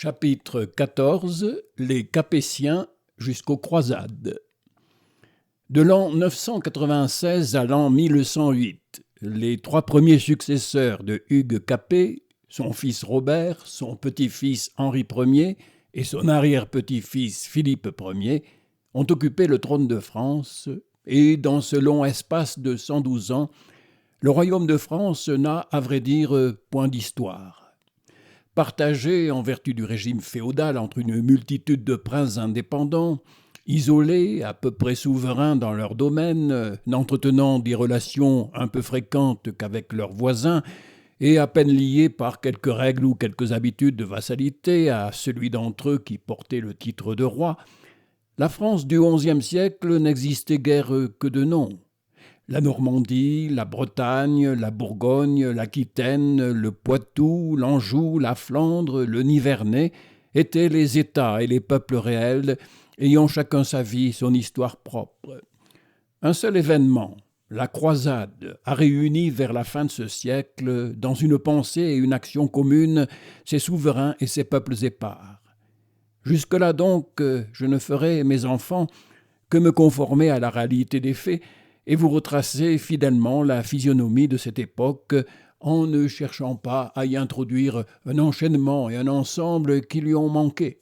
Chapitre 14 Les Capétiens jusqu'aux croisades. De l'an 996 à l'an 1108, les trois premiers successeurs de Hugues Capet, son fils Robert, son petit-fils Henri Ier et son arrière-petit-fils Philippe Ier, ont occupé le trône de France, et dans ce long espace de 112 ans, le royaume de France n'a, à vrai dire, point d'histoire. Partagé en vertu du régime féodal entre une multitude de princes indépendants, isolés, à peu près souverains dans leur domaine, n'entretenant des relations un peu fréquentes qu'avec leurs voisins, et à peine liés par quelques règles ou quelques habitudes de vassalité à celui d'entre eux qui portait le titre de roi, la France du XIe siècle n'existait guère que de nom. La Normandie, la Bretagne, la Bourgogne, l'Aquitaine, le Poitou, l'Anjou, la Flandre, le Nivernais étaient les États et les peuples réels, ayant chacun sa vie, son histoire propre. Un seul événement, la croisade, a réuni vers la fin de ce siècle, dans une pensée et une action commune, ces souverains et ces peuples épars. Jusque-là donc, je ne ferai, mes enfants, que me conformer à la réalité des faits, et vous retracer fidèlement la physionomie de cette époque en ne cherchant pas à y introduire un enchaînement et un ensemble qui lui ont manqué.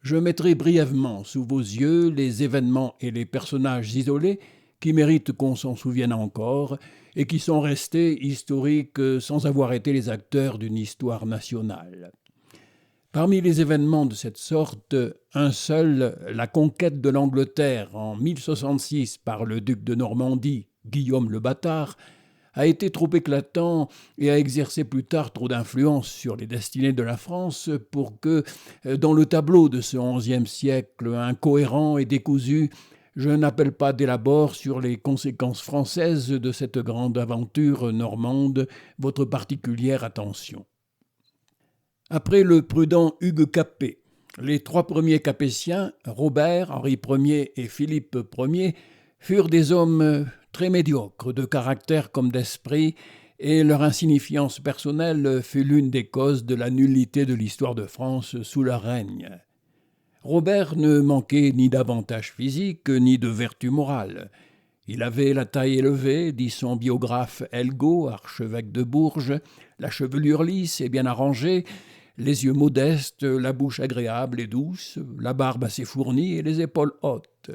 Je mettrai brièvement sous vos yeux les événements et les personnages isolés qui méritent qu'on s'en souvienne encore et qui sont restés historiques sans avoir été les acteurs d'une histoire nationale. Parmi les événements de cette sorte, un seul, la conquête de l'Angleterre en 1066 par le duc de Normandie, Guillaume le Bâtard, a été trop éclatant et a exercé plus tard trop d'influence sur les destinées de la France pour que, dans le tableau de ce XIe siècle incohérent et décousu, je n'appelle pas d'élabore sur les conséquences françaises de cette grande aventure normande votre particulière attention. Après le prudent Hugues Capet, les trois premiers Capétiens, Robert, Henri Ier et Philippe Ier, furent des hommes très médiocres, de caractère comme d'esprit, et leur insignifiance personnelle fut l'une des causes de la nullité de l'histoire de France sous leur règne. Robert ne manquait ni d'avantages physiques, ni de vertu morale. Il avait la taille élevée, dit son biographe Elgaud, archevêque de Bourges, la chevelure lisse et bien arrangée, les yeux modestes, la bouche agréable et douce, la barbe assez fournie et les épaules hautes.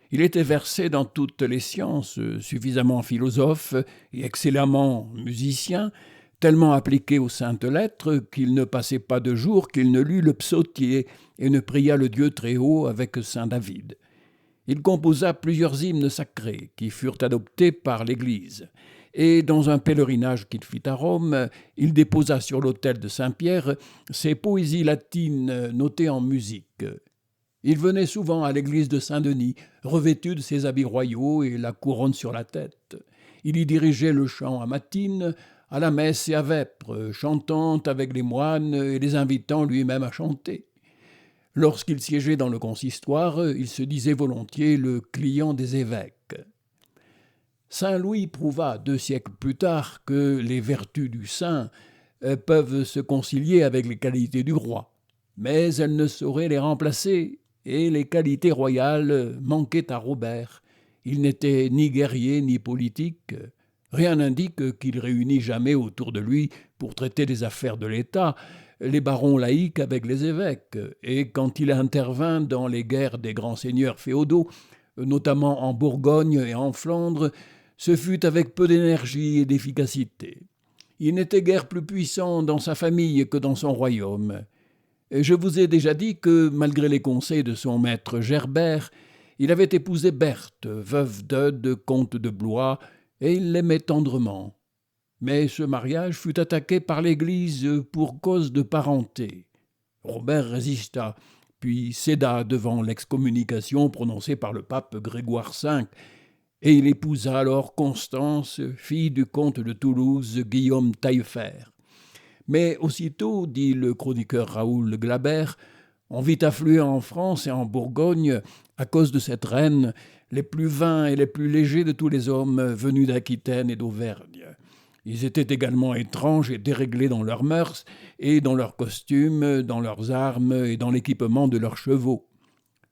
Il était versé dans toutes les sciences, suffisamment philosophe et excellemment musicien, tellement appliqué aux saintes lettres qu'il ne passait pas de jour qu'il ne lût le psautier et ne priât le Dieu très haut avec saint David. Il composa plusieurs hymnes sacrés qui furent adoptés par l'Église. Et dans un pèlerinage qu'il fit à Rome, il déposa sur l'autel de Saint-Pierre ses poésies latines notées en musique. Il venait souvent à l'église de Saint-Denis, revêtu de ses habits royaux et la couronne sur la tête. Il y dirigeait le chant à matines, à la messe et à vêpres, chantant avec les moines et les invitant lui-même à chanter. Lorsqu'il siégeait dans le consistoire, il se disait volontiers le client des évêques. Saint Louis prouva 2 siècles plus tard que les vertus du saint peuvent se concilier avec les qualités du roi, mais elles ne sauraient les remplacer, et les qualités royales manquaient à Robert. Il n'était ni guerrier ni politique. Rien n'indique qu'il réunit jamais autour de lui, pour traiter des affaires de l'État, les barons laïcs avec les évêques, et quand il intervint dans les guerres des grands seigneurs féodaux, notamment en Bourgogne et en Flandre, ce fut avec peu d'énergie et d'efficacité. Il n'était guère plus puissant dans sa famille que dans son royaume. Je vous ai déjà dit que, malgré les conseils de son maître Gerbert, il avait épousé Berthe, veuve d'Eudes, comte de Blois, et il l'aimait tendrement. Mais ce mariage fut attaqué par l'Église pour cause de parenté. Robert résista, puis céda devant l'excommunication prononcée par le pape Grégoire V, et il épousa alors Constance, fille du comte de Toulouse, Guillaume Taillefer. Mais aussitôt, dit le chroniqueur Raoul Glabert, on vit affluer en France et en Bourgogne, à cause de cette reine, les plus vains et les plus légers de tous les hommes venus d'Aquitaine et d'Auvergne. Ils étaient également étranges et déréglés dans leurs mœurs et dans leurs costumes, dans leurs armes et dans l'équipement de leurs chevaux.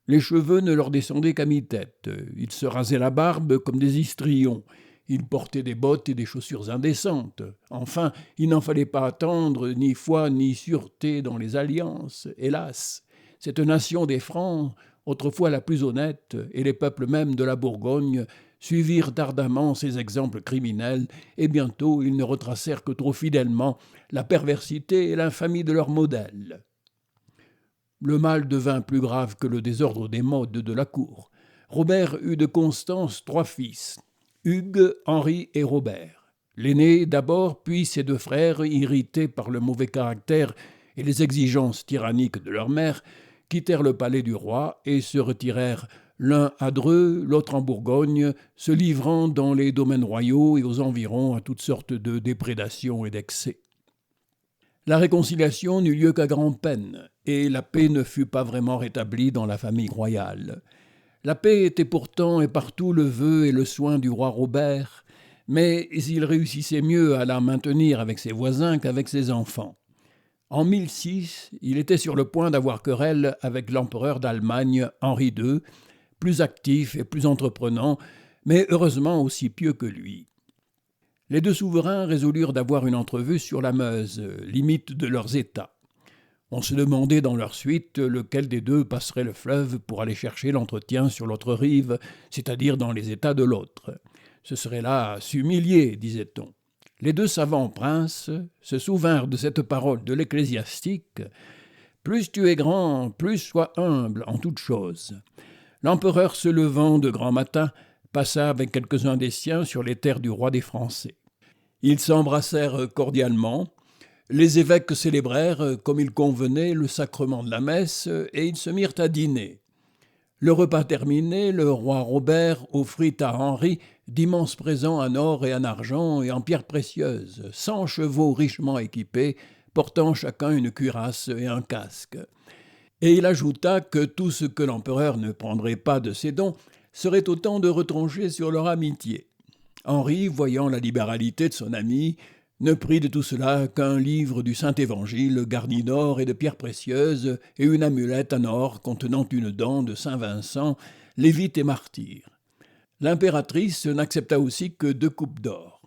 Les cheveux ne leur descendaient qu'à mi-tête. Ils se rasaient la barbe comme des histrions. Ils portaient des bottes et des chaussures indécentes. Enfin, il n'en fallait pas attendre ni foi ni sûreté dans les alliances. Hélas, cette nation des Francs, autrefois la plus honnête, et les peuples même de la Bourgogne, suivirent ardemment ces exemples criminels, et bientôt ils ne retracèrent que trop fidèlement la perversité et l'infamie de leur modèle. Le mal devint plus grave que le désordre des modes de la cour. Robert eut de Constance 3 fils, Hugues, Henri et Robert. L'aîné d'abord, puis ses 2 frères, irrités par le mauvais caractère et les exigences tyranniques de leur mère, quittèrent le palais du roi et se retirèrent l'un à Dreux, l'autre en Bourgogne, se livrant dans les domaines royaux et aux environs à toutes sortes de déprédations et d'excès. La réconciliation n'eut lieu qu'à grand-peine, et la paix ne fut pas vraiment rétablie dans la famille royale. La paix était pourtant et partout le vœu et le soin du roi Robert, mais il réussissait mieux à la maintenir avec ses voisins qu'avec ses enfants. En 1006, il était sur le point d'avoir querelle avec l'empereur d'Allemagne, Henri II, plus actif et plus entreprenant, mais heureusement aussi pieux que lui. Les 2 souverains résolurent d'avoir une entrevue sur la Meuse, limite de leurs États. On se demandait dans leur suite lequel des 2 passerait le fleuve pour aller chercher l'entretien sur l'autre rive, c'est-à-dire dans les États de l'autre. Ce serait là à s'humilier, disait-on. Les 2 savants princes se souvinrent de cette parole de l'ecclésiastique « Plus tu es grand, plus sois humble en toutes choses ». L'empereur, se levant de grand matin, passa avec quelques-uns des siens sur les terres du roi des Français. Ils s'embrassèrent cordialement. Les évêques célébrèrent, comme il convenait, le sacrement de la messe et ils se mirent à dîner. Le repas terminé, le roi Robert offrit à Henri d'immenses présents en or et en argent et en pierres précieuses, 100 chevaux richement équipés, portant chacun une cuirasse et un casque. Et il ajouta que tout ce que l'empereur ne prendrait pas de ces dons serait autant de retranchés sur leur amitié. Henri, voyant la libéralité de son ami, ne prit de tout cela qu'un livre du Saint-Évangile garni d'or et de pierres précieuses et une amulette en or contenant une dent de Saint Vincent, lévite et martyr. L'impératrice n'accepta aussi que 2 coupes d'or.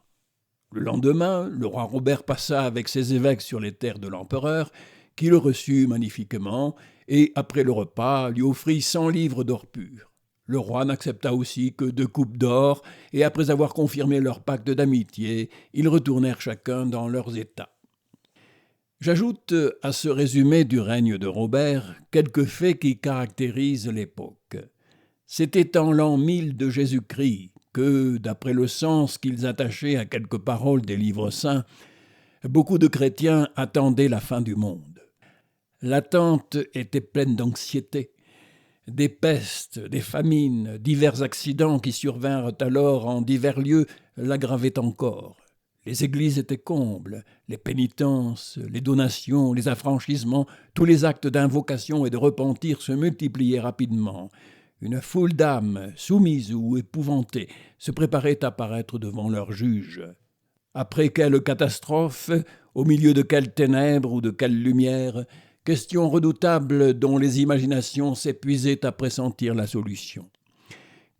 Le lendemain, le roi Robert passa avec ses évêques sur les terres de l'empereur, qui le reçut magnifiquement, et après le repas lui offrit 100 livres d'or pur. Le roi n'accepta aussi que 2 coupes d'or, et après avoir confirmé leur pacte d'amitié, ils retournèrent chacun dans leurs États. J'ajoute à ce résumé du règne de Robert quelques faits qui caractérisent l'époque. C'était en l'an 1000 de Jésus-Christ que, d'après le sens qu'ils attachaient à quelques paroles des livres saints, beaucoup de chrétiens attendaient la fin du monde. L'attente était pleine d'anxiété. Des pestes, des famines, divers accidents qui survinrent alors en divers lieux l'aggravaient encore. Les églises étaient combles, les pénitences, les donations, les affranchissements, tous les actes d'invocation et de repentir se multipliaient rapidement. Une foule d'âmes, soumises ou épouvantées, se préparait à paraître devant leur juge. Après quelle catastrophe, au milieu de quelles ténèbres ou de quelle lumière, question redoutable dont les imaginations s'épuisaient à pressentir la solution.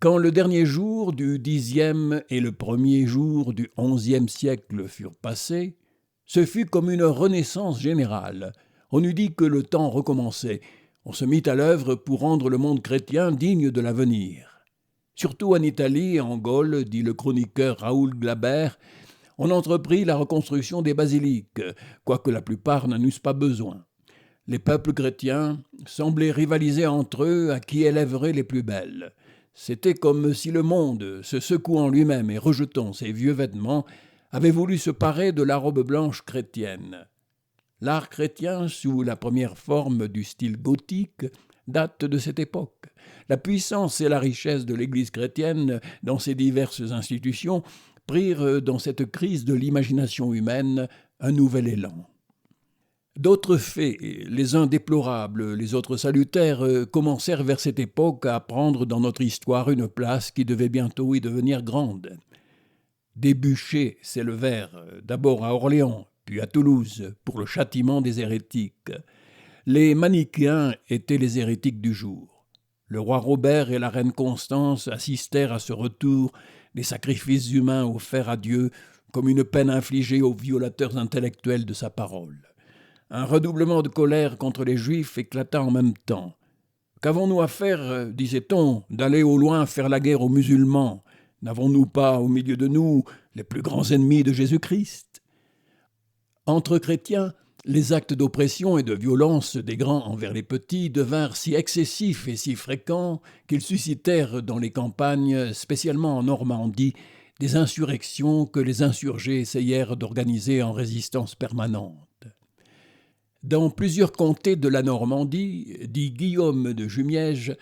Quand le dernier jour du 10e et le premier jour du 11e siècle furent passés, ce fut comme une renaissance générale. On eût dit que le temps recommençait. On se mit à l'œuvre pour rendre le monde chrétien digne de l'avenir. Surtout en Italie et en Gaule, dit le chroniqueur Raoul Glaber, on entreprit la reconstruction des basiliques, quoique la plupart n'en eussent pas besoin. Les peuples chrétiens semblaient rivaliser entre eux à qui élèverait les plus belles. C'était comme si le monde, se secouant lui-même et rejetant ses vieux vêtements, avait voulu se parer de la robe blanche chrétienne. L'art chrétien, sous la première forme du style gothique, date de cette époque. La puissance et la richesse de l'Église chrétienne dans ses diverses institutions prirent dans cette crise de l'imagination humaine un nouvel élan. D'autres faits, les uns déplorables, les autres salutaires, commencèrent vers cette époque à prendre dans notre histoire une place qui devait bientôt y devenir grande. Des bûchers s'élevèrent d'abord à Orléans, puis à Toulouse, pour le châtiment des hérétiques. Les manichéens étaient les hérétiques du jour. Le roi Robert et la reine Constance assistèrent à ce retour des sacrifices humains offerts à Dieu comme une peine infligée aux violateurs intellectuels de sa parole. Un redoublement de colère contre les Juifs éclata en même temps. Qu'avons-nous à faire, disait-on, d'aller au loin faire la guerre aux musulmans? N'avons-nous pas au milieu de nous les plus grands ennemis de Jésus-Christ? Entre chrétiens, les actes d'oppression et de violence des grands envers les petits devinrent si excessifs et si fréquents qu'ils suscitèrent dans les campagnes, spécialement en Normandie, des insurrections que les insurgés essayèrent d'organiser en résistance permanente. Dans plusieurs comtés de la Normandie, dit Guillaume de Jumièges,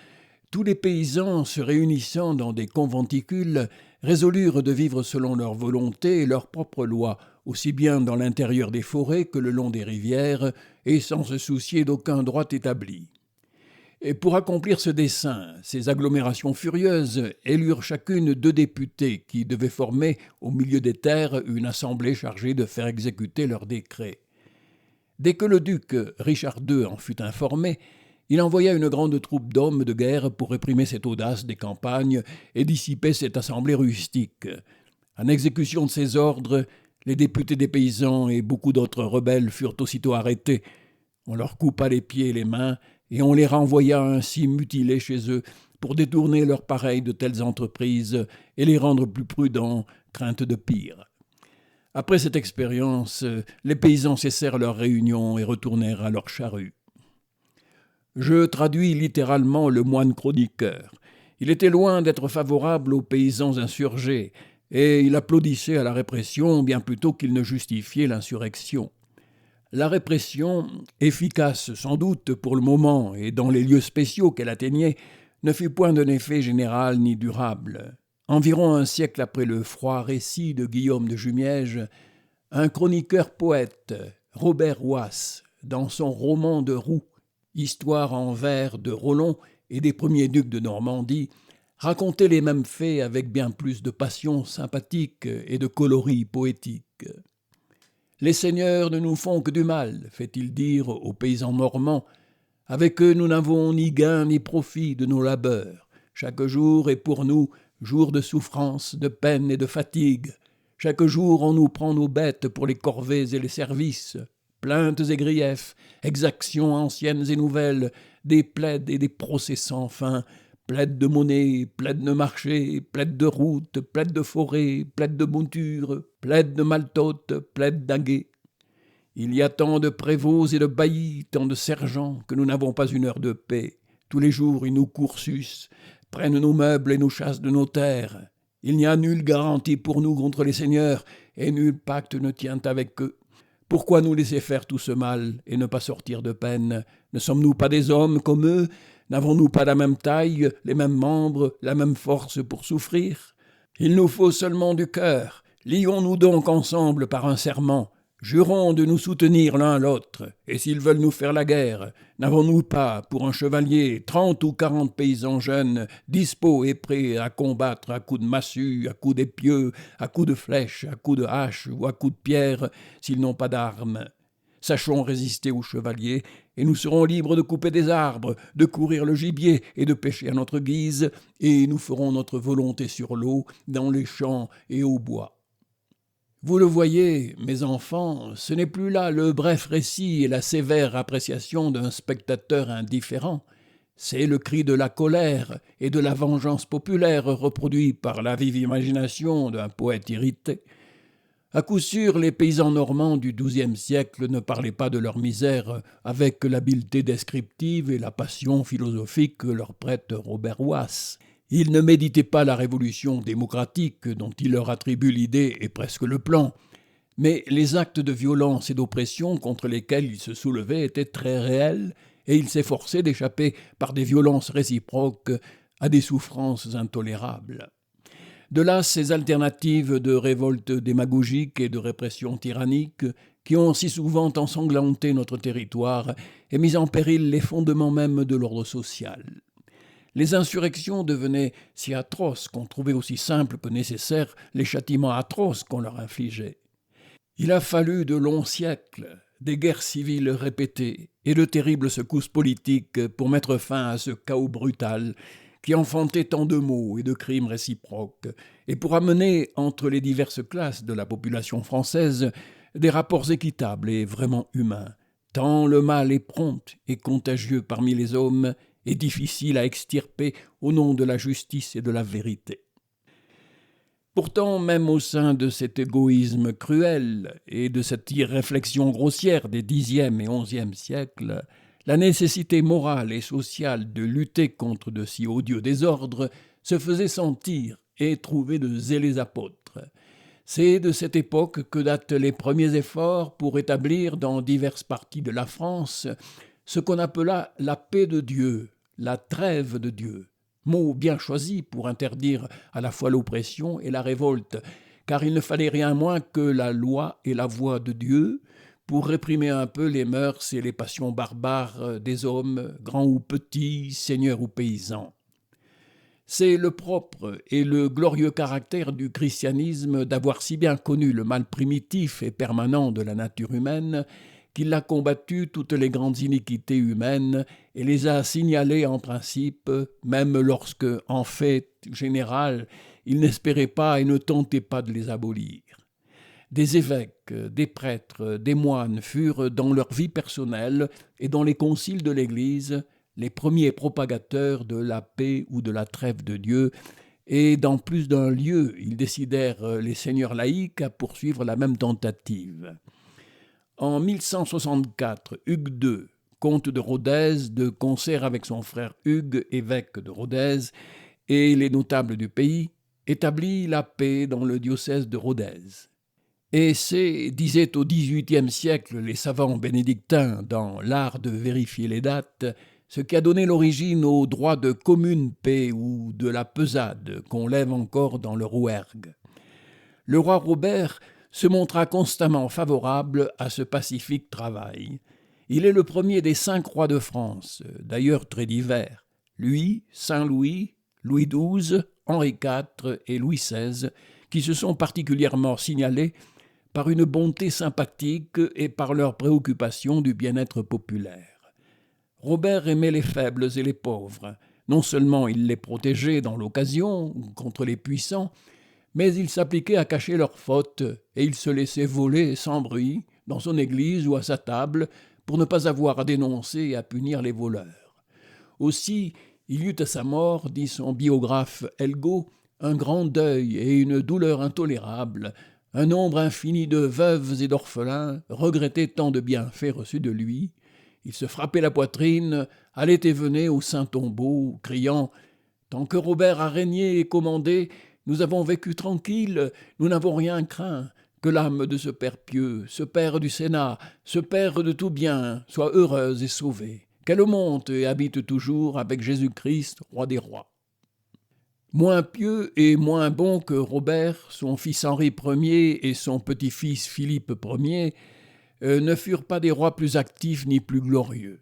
tous les paysans se réunissant dans des conventicules résolurent de vivre selon leur volonté et leurs propres lois, aussi bien dans l'intérieur des forêts que le long des rivières, et sans se soucier d'aucun droit établi. Et pour accomplir ce dessein, ces agglomérations furieuses élurent chacune 2 députés qui devaient former, au milieu des terres, une assemblée chargée de faire exécuter leurs décrets. Dès que le duc Richard II en fut informé, il envoya une grande troupe d'hommes de guerre pour réprimer cette audace des campagnes et dissiper cette assemblée rustique. En exécution de ces ordres, les députés des paysans et beaucoup d'autres rebelles furent aussitôt arrêtés. On leur coupa les pieds et les mains, et on les renvoya ainsi mutilés chez eux pour détourner leurs pareils de telles entreprises et les rendre plus prudents, crainte de pire. Après cette expérience, les paysans cessèrent leurs réunions et retournèrent à leurs charrues. Je traduis littéralement le moine chroniqueur. Il était loin d'être favorable aux paysans insurgés, et il applaudissait à la répression bien plutôt qu'il ne justifiait l'insurrection. La répression, efficace sans doute pour le moment et dans les lieux spéciaux qu'elle atteignait, ne fut point d'un effet général ni durable. Environ un siècle après le froid récit de Guillaume de Jumièges, un chroniqueur poète, Robert Wace, dans son roman de Roux, Histoire en vers de Rollon et des premiers ducs de Normandie, racontait les mêmes faits avec bien plus de passion sympathique et de coloris poétique. « Les seigneurs ne nous font que du mal, fait-il dire aux paysans normands. Avec eux, nous n'avons ni gain ni profit de nos labeurs. Chaque jour est pour nous jour de souffrance, de peine et de fatigue. Chaque jour, on nous prend nos bêtes pour les corvées et les services. Plaintes et griefs, exactions anciennes et nouvelles, des plaides et des procès sans fin, plaides de monnaie, plaides de marché, plaides de route, plaides de forêt, plaides de monture, plaides de maltote, plaides d'aguets. Il y a tant de prévôts et de baillis, tant de sergents, que nous n'avons pas une heure de paix. Tous les jours, ils nous coursucent, prennent nos meubles et nous chassent de nos terres. Il n'y a nulle garantie pour nous contre les seigneurs, et nul pacte ne tient avec eux. Pourquoi nous laisser faire tout ce mal et ne pas sortir de peine? Ne sommes-nous pas des hommes comme eux? N'avons-nous pas la même taille, les mêmes membres, la même force pour souffrir? Il nous faut seulement du cœur. Lions-nous donc ensemble par un serment. Jurons de nous soutenir l'un l'autre, et s'ils veulent nous faire la guerre, n'avons-nous pas, pour un chevalier, 30 ou 40 paysans jeunes, dispos et prêts à combattre à coups de massue, à coups d'épieu, à coups de flèche, à coups de hache ou à coups de pierre, s'ils n'ont pas d'armes? Sachons résister aux chevaliers, et nous serons libres de couper des arbres, de courir le gibier et de pêcher à notre guise, et nous ferons notre volonté sur l'eau, dans les champs et au bois. Vous le voyez, mes enfants, ce n'est plus là le bref récit et la sévère appréciation d'un spectateur indifférent. C'est le cri de la colère et de la vengeance populaire reproduit par la vive imagination d'un poète irrité. À coup sûr, les paysans normands du XIIe siècle ne parlaient pas de leur misère avec l'habileté descriptive et la passion philosophique que leur prête Robert Wace. Ils ne méditaient pas la révolution démocratique dont il leur attribue l'idée et presque le plan, mais les actes de violence et d'oppression contre lesquels ils se soulevaient étaient très réels et ils s'efforçaient d'échapper par des violences réciproques à des souffrances intolérables. De là ces alternatives de révolte démagogique et de répression tyrannique qui ont si souvent ensanglanté notre territoire et mis en péril les fondements mêmes de l'ordre social. les insurrections devenaient si atroces qu'on trouvait aussi simple que nécessaire les châtiments atroces qu'on leur infligeait. Il a fallu de longs siècles, des guerres civiles répétées et de terribles secousses politiques pour mettre fin à ce chaos brutal qui enfantait tant de maux et de crimes réciproques, et pour amener entre les diverses classes de la population française des rapports équitables et vraiment humains, tant le mal est prompt et contagieux parmi les hommes et difficile à extirper au nom de la justice et de la vérité. Pourtant, même au sein de cet égoïsme cruel et de cette irréflexion grossière des Xe et XIe siècles, la nécessité morale et sociale de lutter contre de si odieux désordres se faisait sentir et trouvait de zélés apôtres. C'est de cette époque que datent les premiers efforts pour établir dans diverses parties de la France ce qu'on appela la paix de Dieu, la trêve de Dieu, mot bien choisi pour interdire à la fois l'oppression et la révolte, car il ne fallait rien moins que la loi et la voix de Dieu pour réprimer un peu les mœurs et les passions barbares des hommes, grands ou petits, seigneurs ou paysans. C'est le propre et le glorieux caractère du christianisme d'avoir si bien connu le mal primitif et permanent de la nature humaine qu'il a combattu toutes les grandes iniquités humaines et les a signalées en principe, même lorsque, en fait général, il n'espérait pas et ne tentait pas de les abolir. Des évêques, des prêtres, des moines furent, dans leur vie personnelle et dans les conciles de l'Église, les premiers propagateurs de la paix ou de la trêve de Dieu, et dans plus d'un lieu, ils décidèrent les seigneurs laïcs à poursuivre la même tentative. En 1164, Hugues II, comte de Rodez, de concert avec son frère Hugues, évêque de Rodez, et les notables du pays, établit la paix dans le diocèse de Rodez. Et c'est, disaient au XVIIIe siècle les savants bénédictins dans l'art de vérifier les dates, ce qui a donné l'origine au droit de commune paix ou de la pesade qu'on lève encore dans le Rouergue. Le roi Robert se montra constamment favorable à ce pacifique travail. Il est le premier des 5 rois de France, d'ailleurs très divers. Lui, Saint-Louis, Louis XII, Henri IV et Louis XVI, qui se sont particulièrement signalés par une bonté sympathique et par leur préoccupation du bien-être populaire. Robert aimait les faibles et les pauvres. Non seulement il les protégeait dans l'occasion contre les puissants, mais il s'appliquait à cacher leurs fautes et il se laissait voler sans bruit dans son église ou à sa table pour ne pas avoir à dénoncer et à punir les voleurs. Aussi, il y eut à sa mort, dit son biographe Elgaud, un grand deuil et une douleur intolérable. Un nombre infini de veuves et d'orphelins regrettaient tant de bienfaits reçus de lui. Il se frappait la poitrine, allait et venait au saint tombeau, criant « Tant que Robert a régné et commandé, nous avons vécu tranquilles, nous n'avons rien craint. Que l'âme de ce père pieux, ce père du Sénat, ce père de tout bien, soit heureuse et sauvée. Qu'elle monte et habite toujours avec Jésus-Christ, roi des rois. » Moins pieux et moins bon que Robert, son fils Henri Ier et son petit-fils Philippe Ier, ne furent pas des rois plus actifs ni plus glorieux.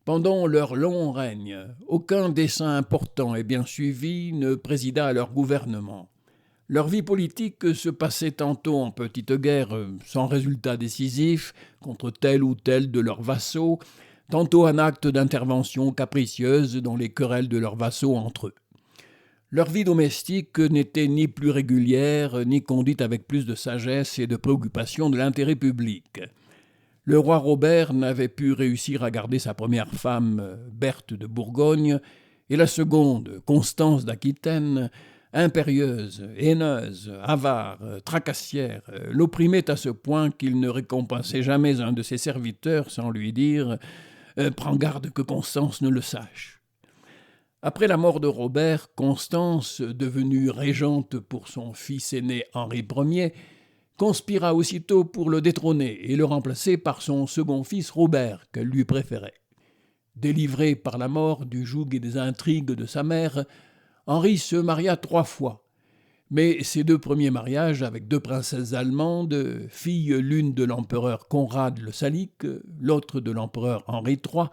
Pendant leur long règne, aucun dessein important et bien suivi ne présida à leur gouvernement. Leur vie politique se passait tantôt en petite guerre sans résultat décisif contre tel ou tel de leurs vassaux, tantôt en acte d'intervention capricieuse dans les querelles de leurs vassaux entre eux. Leur vie domestique n'était ni plus régulière, ni conduite avec plus de sagesse et de préoccupation de l'intérêt public. Le roi Robert n'avait pu réussir à garder sa première femme, Berthe de Bourgogne, et la seconde, Constance d'Aquitaine, impérieuse, haineuse, avare, tracassière, l'opprimait à ce point qu'il ne récompensait jamais un de ses serviteurs sans lui dire « Prends garde que Constance ne le sache ». Après la mort de Robert, Constance, devenue régente pour son fils aîné Henri Ier, conspira aussitôt pour le détrôner et le remplacer par son second fils Robert, qu'elle lui préférait. Délivré par la mort du joug et des intrigues de sa mère, Henri se maria 3 fois. Mais ses 2 premiers mariages avec 2 princesses allemandes, filles l'une de l'empereur Conrad le Salique, l'autre de l'empereur Henri III,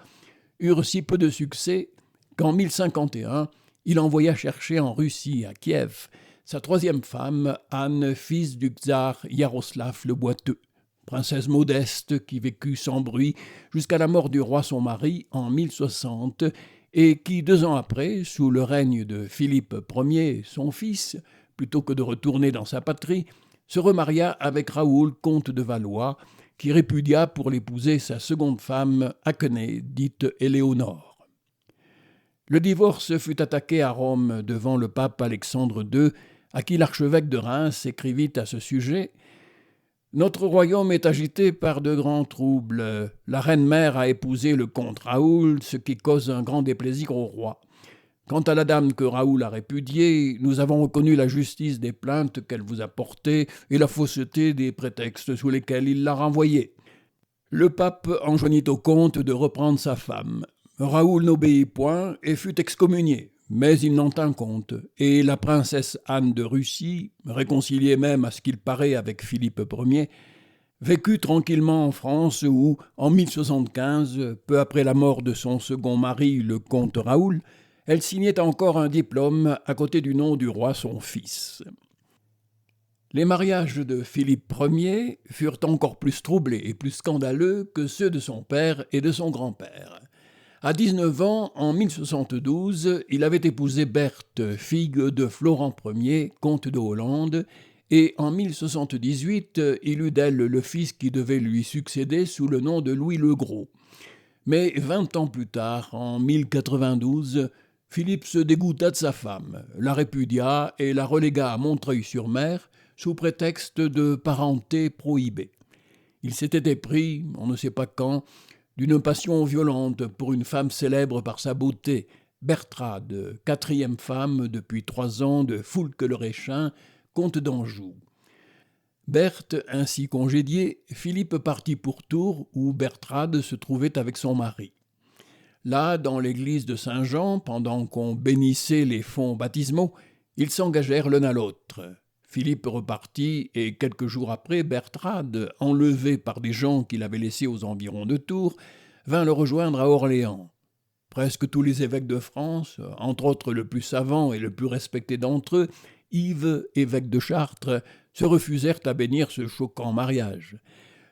eurent si peu de succès qu'en 1051, il envoya chercher en Russie, à Kiev, sa troisième femme, Anne, fils du tsar Yaroslav le Boiteux, princesse modeste qui vécut sans bruit jusqu'à la mort du roi son mari en 1060 et qui, 2 ans après, sous le règne de Philippe Ier, son fils, plutôt que de retourner dans sa patrie, se remaria avec Raoul, comte de Valois, qui répudia pour l'épouser sa seconde femme, Akhenée, dite Éléonore. Le divorce fut attaqué à Rome devant le pape Alexandre II, à qui l'archevêque de Reims écrivit à ce sujet « Notre royaume est agité par de grands troubles. La reine-mère a épousé le comte Raoul, ce qui cause un grand déplaisir au roi. Quant à la dame que Raoul a répudiée, nous avons reconnu la justice des plaintes qu'elle vous a portées et la fausseté des prétextes sous lesquels il l'a renvoyée. » Le pape enjoignit au comte de reprendre sa femme. Raoul n'obéit point et fut excommunié, mais il n'en tint compte, et la princesse Anne de Russie, réconciliée même à ce qu'il paraît avec Philippe Ier, vécut tranquillement en France où, en 1075, peu après la mort de son second mari, le comte Raoul, elle signait encore un diplôme à côté du nom du roi son fils. Les mariages de Philippe Ier furent encore plus troublés et plus scandaleux que ceux de son père et de son grand-père. À 19 ans, en 1072, il avait épousé Berthe, fille de Florent Ier, comte de Hollande, et en 1078, il eut d'elle le fils qui devait lui succéder sous le nom de Louis le Gros. Mais 20 ans plus tard, en 1092, Philippe se dégoûta de sa femme, la répudia et la relégua à Montreuil-sur-Mer sous prétexte de parenté prohibée. Il s'était épris, on ne sait pas quand, d'une passion violente pour une femme célèbre par sa beauté, Bertrade, 4e femme depuis 3 ans de Foulques le Réchin, comte d'Anjou. Berthe ainsi congédiée, Philippe partit pour Tours où Bertrade se trouvait avec son mari. Là, dans l'église de Saint-Jean, pendant qu'on bénissait les fonts baptismaux, ils s'engagèrent l'un à l'autre. Philippe repartit et quelques jours après, Bertrade, enlevée par des gens qu'il avait laissés aux environs de Tours, vint le rejoindre à Orléans. Presque tous les évêques de France, entre autres le plus savant et le plus respecté d'entre eux, Yves, évêque de Chartres, se refusèrent à bénir ce choquant mariage.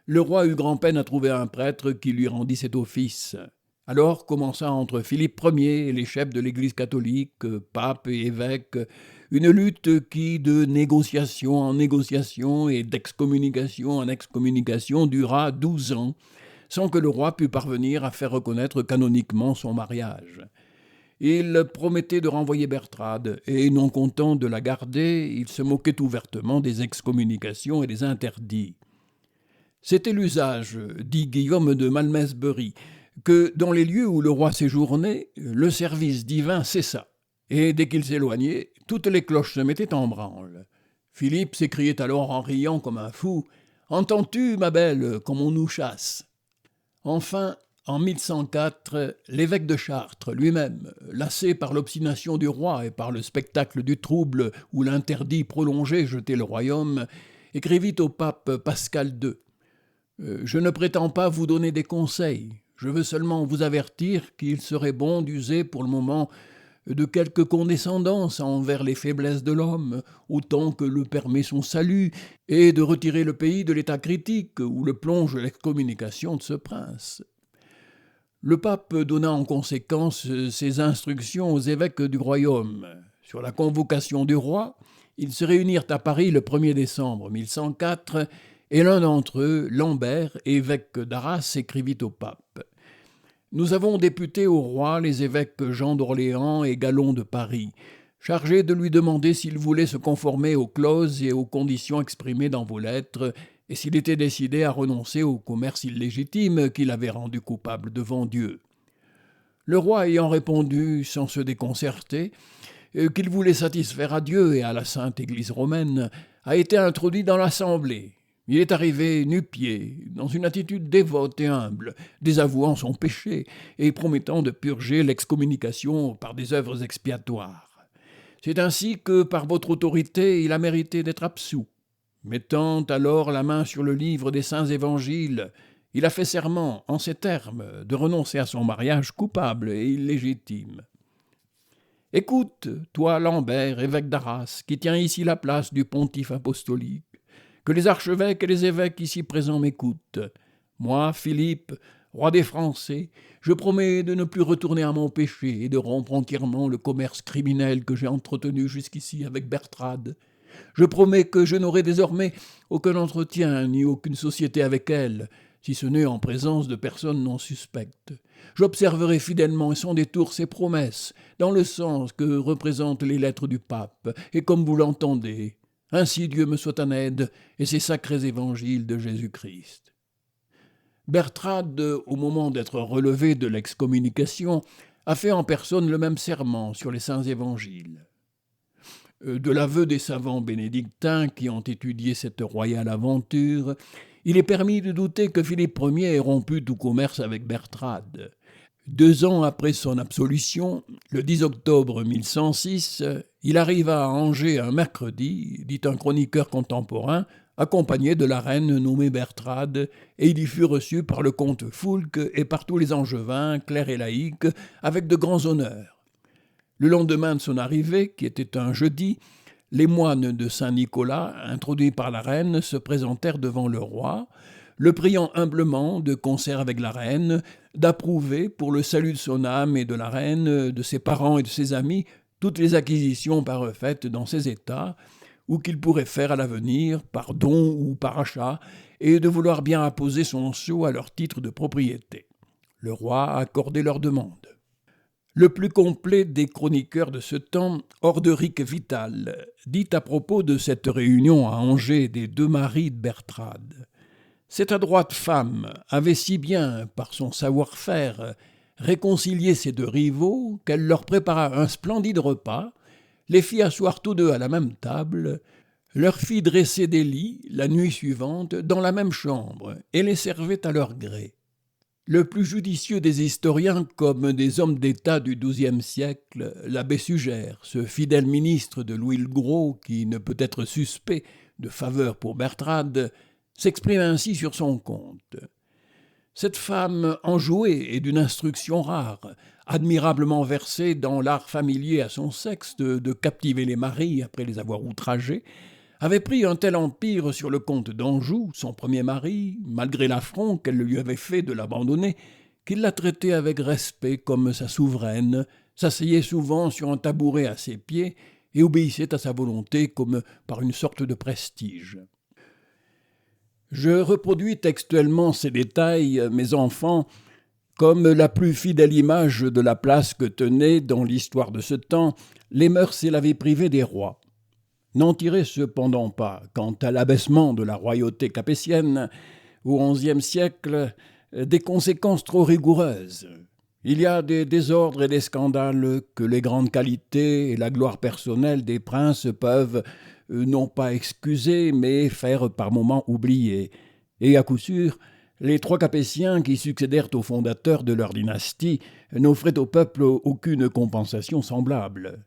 Le roi eut grand-peine à trouver un prêtre qui lui rendit cet office. Alors commença entre Philippe Ier et les chefs de l'Église catholique, pape et évêque, une lutte qui, de négociation en négociation et d'excommunication en excommunication, dura 12 ans, sans que le roi pût parvenir à faire reconnaître canoniquement son mariage. Il promettait de renvoyer Bertrade, et non content de la garder, il se moquait ouvertement des excommunications et des interdits. C'était l'usage, dit Guillaume de Malmesbury, que dans les lieux où le roi séjournait, le service divin cessa, et dès qu'il s'éloignait, toutes les cloches se mettaient en branle. Philippe s'écriait alors en riant comme un fou « Entends-tu, ma belle, comme on nous chasse ?» Enfin, en 1104, l'évêque de Chartres lui-même, lassé par l'obstination du roi et par le spectacle du trouble où l'interdit prolongé jetait le royaume, écrivit au pape Pascal II « Je ne prétends pas vous donner des conseils. Je veux seulement vous avertir qu'il serait bon d'user pour le moment de quelque condescendance envers les faiblesses de l'homme, autant que le permet son salut, et de retirer le pays de l'état critique où le plonge l'excommunication de ce prince. » Le pape donna en conséquence ses instructions aux évêques du royaume. Sur la convocation du roi, ils se réunirent à Paris le 1er décembre 1104, et l'un d'entre eux, Lambert, évêque d'Arras, écrivit au pape « Nous avons député au roi les évêques Jean d'Orléans et Galon de Paris, chargés de lui demander s'il voulait se conformer aux clauses et aux conditions exprimées dans vos lettres, et s'il était décidé à renoncer au commerce illégitime qu'il avait rendu coupable devant Dieu. » Le roi ayant répondu, sans se déconcerter, qu'il voulait satisfaire à Dieu et à la Sainte Église romaine, a été introduit dans l'assemblée. Il est arrivé nu-pieds, dans une attitude dévote et humble, désavouant son péché et promettant de purger l'excommunication par des œuvres expiatoires. C'est ainsi que, par votre autorité, il a mérité d'être absous. Mettant alors la main sur le livre des saints évangiles, il a fait serment, en ces termes, de renoncer à son mariage coupable et illégitime. Écoute, toi, Lambert, évêque d'Arras, qui tiens ici la place du pontife apostolique, que les archevêques et les évêques ici présents m'écoutent. Moi, Philippe, roi des Français, je promets de ne plus retourner à mon péché et de rompre entièrement le commerce criminel que j'ai entretenu jusqu'ici avec Bertrade. Je promets que je n'aurai désormais aucun entretien ni aucune société avec elle, si ce n'est en présence de personnes non suspectes. J'observerai fidèlement et sans détour ses promesses, dans le sens que représentent les lettres du pape, et comme vous l'entendez. Ainsi Dieu me soit en aide, et ces sacrés évangiles de Jésus-Christ. Bertrade, au moment d'être relevé de l'excommunication, a fait en personne le même serment sur les saints évangiles. De l'aveu des savants bénédictins qui ont étudié cette royale aventure, il est permis de douter que Philippe Ier ait rompu tout commerce avec Bertrade. 2 ans après son absolution, le 10 octobre 1106, il arriva à Angers un mercredi, dit un chroniqueur contemporain, accompagné de la reine nommée Bertrade, et il y fut reçu par le comte Foulques et par tous les angevins, clercs et laïcs, avec de grands honneurs. Le lendemain de son arrivée, qui était un jeudi, les moines de Saint-Nicolas, introduits par la reine, se présentèrent devant le roi, le priant humblement, de concert avec la reine, d'approuver, pour le salut de son âme et de la reine, de ses parents et de ses amis, toutes les acquisitions par eux faites dans ces États, ou qu'il pourrait faire à l'avenir, par don ou par achat, et de vouloir bien apposer son sceau à leur titre de propriété. Le roi accordait leur demande. Le plus complet des chroniqueurs de ce temps, Orderic Vital, dit à propos de cette réunion à Angers des 2 maris de Bertrade. Cette adroite femme avait si bien, par son savoir-faire, réconcilié ces 2 rivaux qu'elle leur prépara un splendide repas, les fit asseoir tous 2 à la même table, leur fit dresser des lits la nuit suivante dans la même chambre et les servait à leur gré. Le plus judicieux des historiens, comme des hommes d'État du XIIe siècle, l'abbé Sugère, ce fidèle ministre de Louis le Gros, qui ne peut être suspect de faveur pour Bertrade, s'exprime ainsi sur son compte. Cette femme enjouée et d'une instruction rare, admirablement versée dans l'art familier à son sexe de captiver les maris après les avoir outragés, avait pris un tel empire sur le comte d'Anjou, son premier mari, malgré l'affront qu'elle lui avait fait de l'abandonner, qu'il la traitait avec respect comme sa souveraine, s'asseyait souvent sur un tabouret à ses pieds et obéissait à sa volonté comme par une sorte de prestige. Je reproduis textuellement ces détails, mes enfants, comme la plus fidèle image de la place que tenaient, dans l'histoire de ce temps, les mœurs et la vie privée des rois. N'en tirez cependant pas, quant à l'abaissement de la royauté capétienne au XIe siècle, des conséquences trop rigoureuses. Il y a des désordres et des scandales que les grandes qualités et la gloire personnelle des princes peuvent, non pas excuser, mais faire par moments oublier. Et à coup sûr, les 3 Capétiens qui succédèrent aux fondateurs de leur dynastie n'offraient au peuple aucune compensation semblable.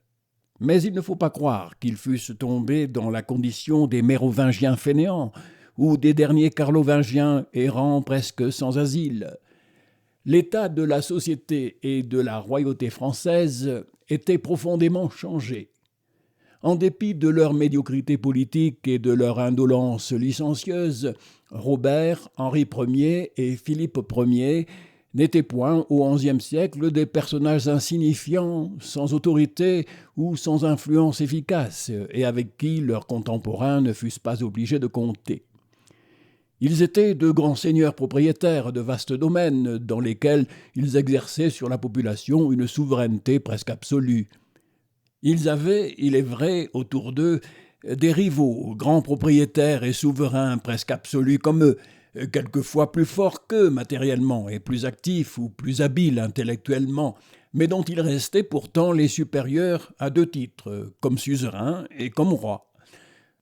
Mais il ne faut pas croire qu'ils fussent tombés dans la condition des mérovingiens fainéants ou des derniers carlovingiens errants presque sans asile. L'état de la société et de la royauté française était profondément changé. En dépit de leur médiocrité politique et de leur indolence licencieuse, Robert, Henri Ier et Philippe Ier n'étaient point au XIe siècle des personnages insignifiants, sans autorité ou sans influence efficace, et avec qui leurs contemporains ne fussent pas obligés de compter. Ils étaient de grands seigneurs propriétaires de vastes domaines dans lesquels ils exerçaient sur la population une souveraineté presque absolue. Ils avaient, il est vrai, autour d'eux, des rivaux, grands propriétaires et souverains presque absolus comme eux, quelquefois plus forts qu'eux matériellement et plus actifs ou plus habiles intellectuellement, mais dont ils restaient pourtant les supérieurs à 2 titres, comme suzerains et comme rois.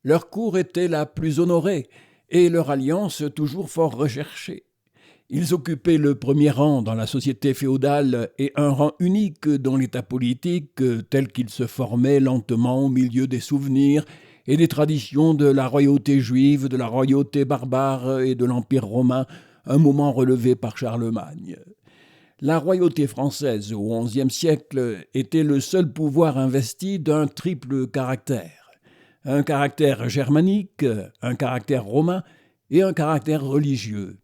Leur cour était la plus honorée et leur alliance toujours fort recherchée. Ils occupaient le premier rang dans la société féodale et un rang unique dans l'état politique tel qu'il se formait lentement au milieu des souvenirs et des traditions de la royauté juive, de la royauté barbare et de l'Empire romain, un moment relevé par Charlemagne. La royauté française au XIe siècle était le seul pouvoir investi d'un triple caractère. Un caractère germanique, un caractère romain et un caractère religieux.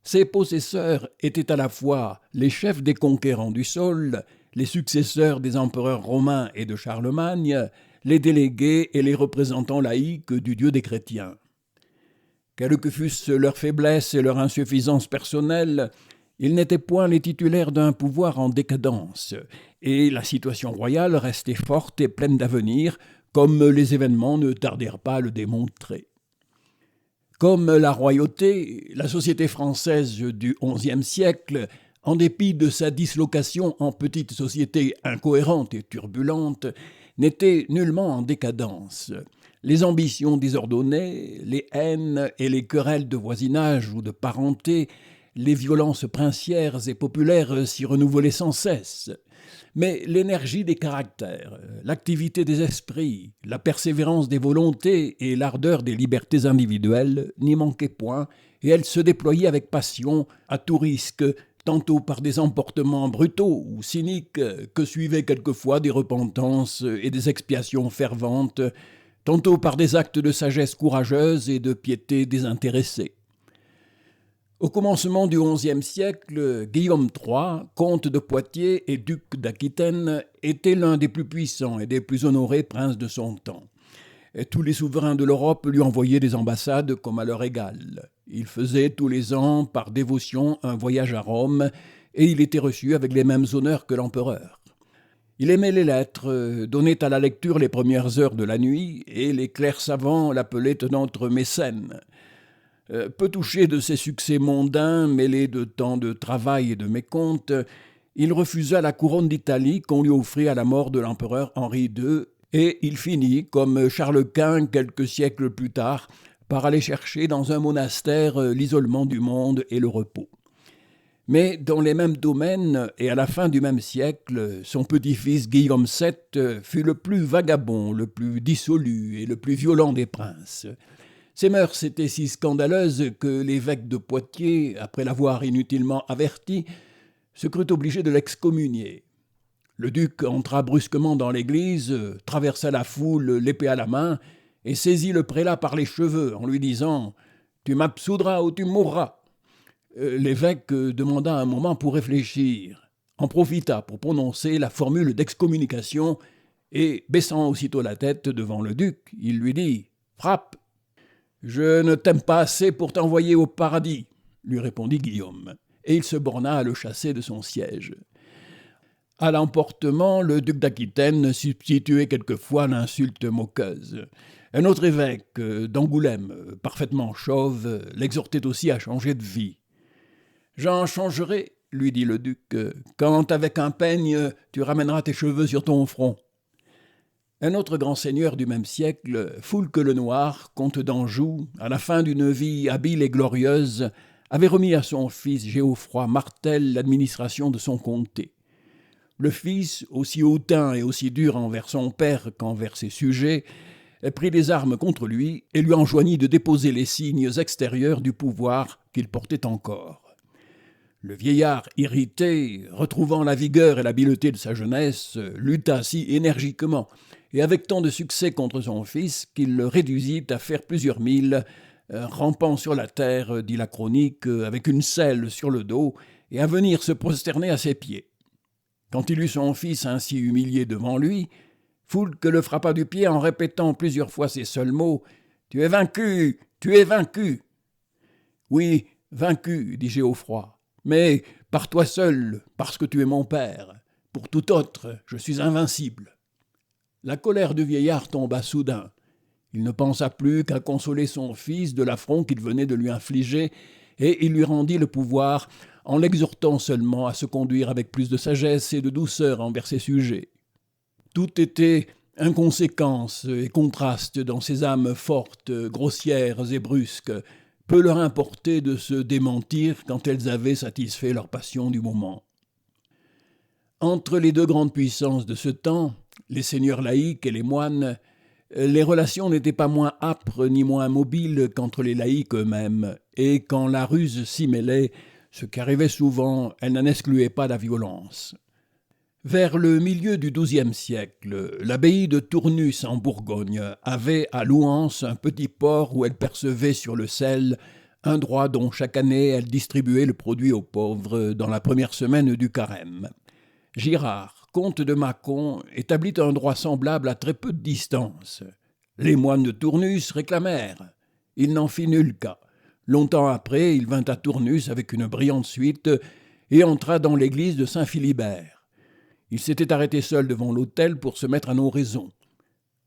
Ses possesseurs étaient à la fois les chefs des conquérants du sol, les successeurs des empereurs romains et de Charlemagne, les délégués et les représentants laïcs du Dieu des chrétiens. Quelles que fussent leurs faiblesses et leur insuffisance personnelle, ils n'étaient point les titulaires d'un pouvoir en décadence, et la situation royale restait forte et pleine d'avenir, comme les événements ne tardèrent pas à le démontrer. Comme la royauté, la société française du XIe siècle, en dépit de sa dislocation en petite société incohérente et turbulente, n'était nullement en décadence. Les ambitions désordonnées, les haines et les querelles de voisinage ou de parenté, les violences princières et populaires s'y renouvelaient sans cesse. Mais l'énergie des caractères, l'activité des esprits, la persévérance des volontés et l'ardeur des libertés individuelles n'y manquaient point, et elles se déployaient avec passion, à tout risque, tantôt par des emportements brutaux ou cyniques, que suivaient quelquefois des repentances et des expiations ferventes, tantôt par des actes de sagesse courageuse et de piété désintéressée. Au commencement du XIe siècle, Guillaume III, comte de Poitiers et duc d'Aquitaine, était l'un des plus puissants et des plus honorés princes de son temps. Et tous les souverains de l'Europe lui envoyaient des ambassades comme à leur égal. Il faisait tous les ans, par dévotion, un voyage à Rome, et il était reçu avec les mêmes honneurs que l'empereur. Il aimait les lettres, donnait à la lecture les premières heures de la nuit, et les clercs savants l'appelaient notre mécène. Peu touché de ses succès mondains, mêlés de tant de travail et de mécomptes, il refusa la couronne d'Italie qu'on lui offrit à la mort de l'empereur Henri II, et il finit, comme Charles Quint quelques siècles plus tard, par aller chercher dans un monastère l'isolement du monde et le repos. Mais dans les mêmes domaines, et à la fin du même siècle, son petit-fils Guillaume VII fut le plus vagabond, le plus dissolu et le plus violent des princes. Ses mœurs étaient si scandaleuses que l'évêque de Poitiers, après l'avoir inutilement averti, se crut obligé de l'excommunier. Le duc entra brusquement dans l'église, traversa la foule, l'épée à la main, et saisit le prélat par les cheveux en lui disant « Tu m'absoudras ou tu mourras ». L'évêque demanda un moment pour réfléchir, en profita pour prononcer la formule d'excommunication, et, baissant aussitôt la tête devant le duc, il lui dit « Frappe !»« Je ne t'aime pas assez pour t'envoyer au paradis », lui répondit Guillaume, et il se borna à le chasser de son siège. À l'emportement, le duc d'Aquitaine substituait quelquefois l'insulte moqueuse. Un autre évêque d'Angoulême, parfaitement chauve, l'exhortait aussi à changer de vie. « J'en changerai, lui dit le duc, quand avec un peigne tu ramèneras tes cheveux sur ton front. » Un autre grand seigneur du même siècle, Foulques le Noir, comte d'Anjou, à la fin d'une vie habile et glorieuse, avait remis à son fils Géoffroy Martel l'administration de son comté. Le fils, aussi hautain et aussi dur envers son père qu'envers ses sujets, prit les armes contre lui et lui enjoignit de déposer les signes extérieurs du pouvoir qu'il portait encore. Le vieillard, irrité, retrouvant la vigueur et l'habileté de sa jeunesse, lutta si énergiquement et avec tant de succès contre son fils qu'il le réduisit à faire plusieurs milles, rampant sur la terre, dit la chronique, avec une selle sur le dos, et à venir se prosterner à ses pieds. Quand il eut son fils ainsi humilié devant lui, Foulques le frappa du pied en répétant plusieurs fois ces seuls mots « Tu es vaincu, tu es vaincu !»« Oui, vaincu, dit Géoffroy, mais par toi seul, parce que tu es mon père. Pour tout autre, je suis invincible. » La colère du vieillard tomba soudain. Il ne pensa plus qu'à consoler son fils de l'affront qu'il venait de lui infliger, et il lui rendit le pouvoir en l'exhortant seulement à se conduire avec plus de sagesse et de douceur envers ses sujets. Tout était inconséquence et contraste dans ces âmes fortes, grossières et brusques. Peu leur importait de se démentir quand elles avaient satisfait leur passion du moment. Entre les deux grandes puissances de ce temps, les seigneurs laïcs et les moines, les relations n'étaient pas moins âpres ni moins mobiles qu'entre les laïcs eux-mêmes, et quand la ruse s'y mêlait, Ce qui arrivait souvent, elle n'en excluait pas la violence. Vers le milieu du XIIe siècle, l'abbaye de Tournus en Bourgogne avait à Louhans un petit port où elle percevait sur le sel un droit dont chaque année elle distribuait le produit aux pauvres dans la première semaine du carême. Girard, comte de Mâcon, établit un droit semblable à très peu de distance. Les moines de Tournus réclamèrent. Il n'en fit nul cas. Longtemps après, il vint à Tournus avec une brillante suite et entra dans l'église de Saint-Philibert. Il s'était arrêté seul devant l'autel pour se mettre à l'oraison.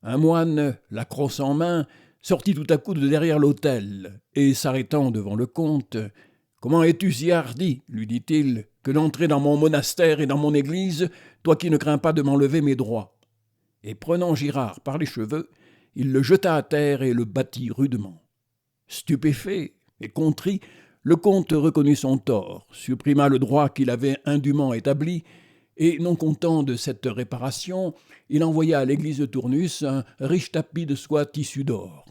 Un moine, la crosse en main, sortit tout à coup de derrière l'autel et, s'arrêtant devant le comte, « Comment es-tu si hardi, lui dit-il, que d'entrer dans mon monastère et dans mon église, toi qui ne crains pas de m'enlever mes droits ?» Et prenant Girard par les cheveux, il le jeta à terre et le battit rudement. Stupéfait et contrit, le comte reconnut son tort, supprima le droit qu'il avait indûment établi, et, non content de cette réparation, il envoya à l'église de Tournus un riche tapis de soie tissu d'or.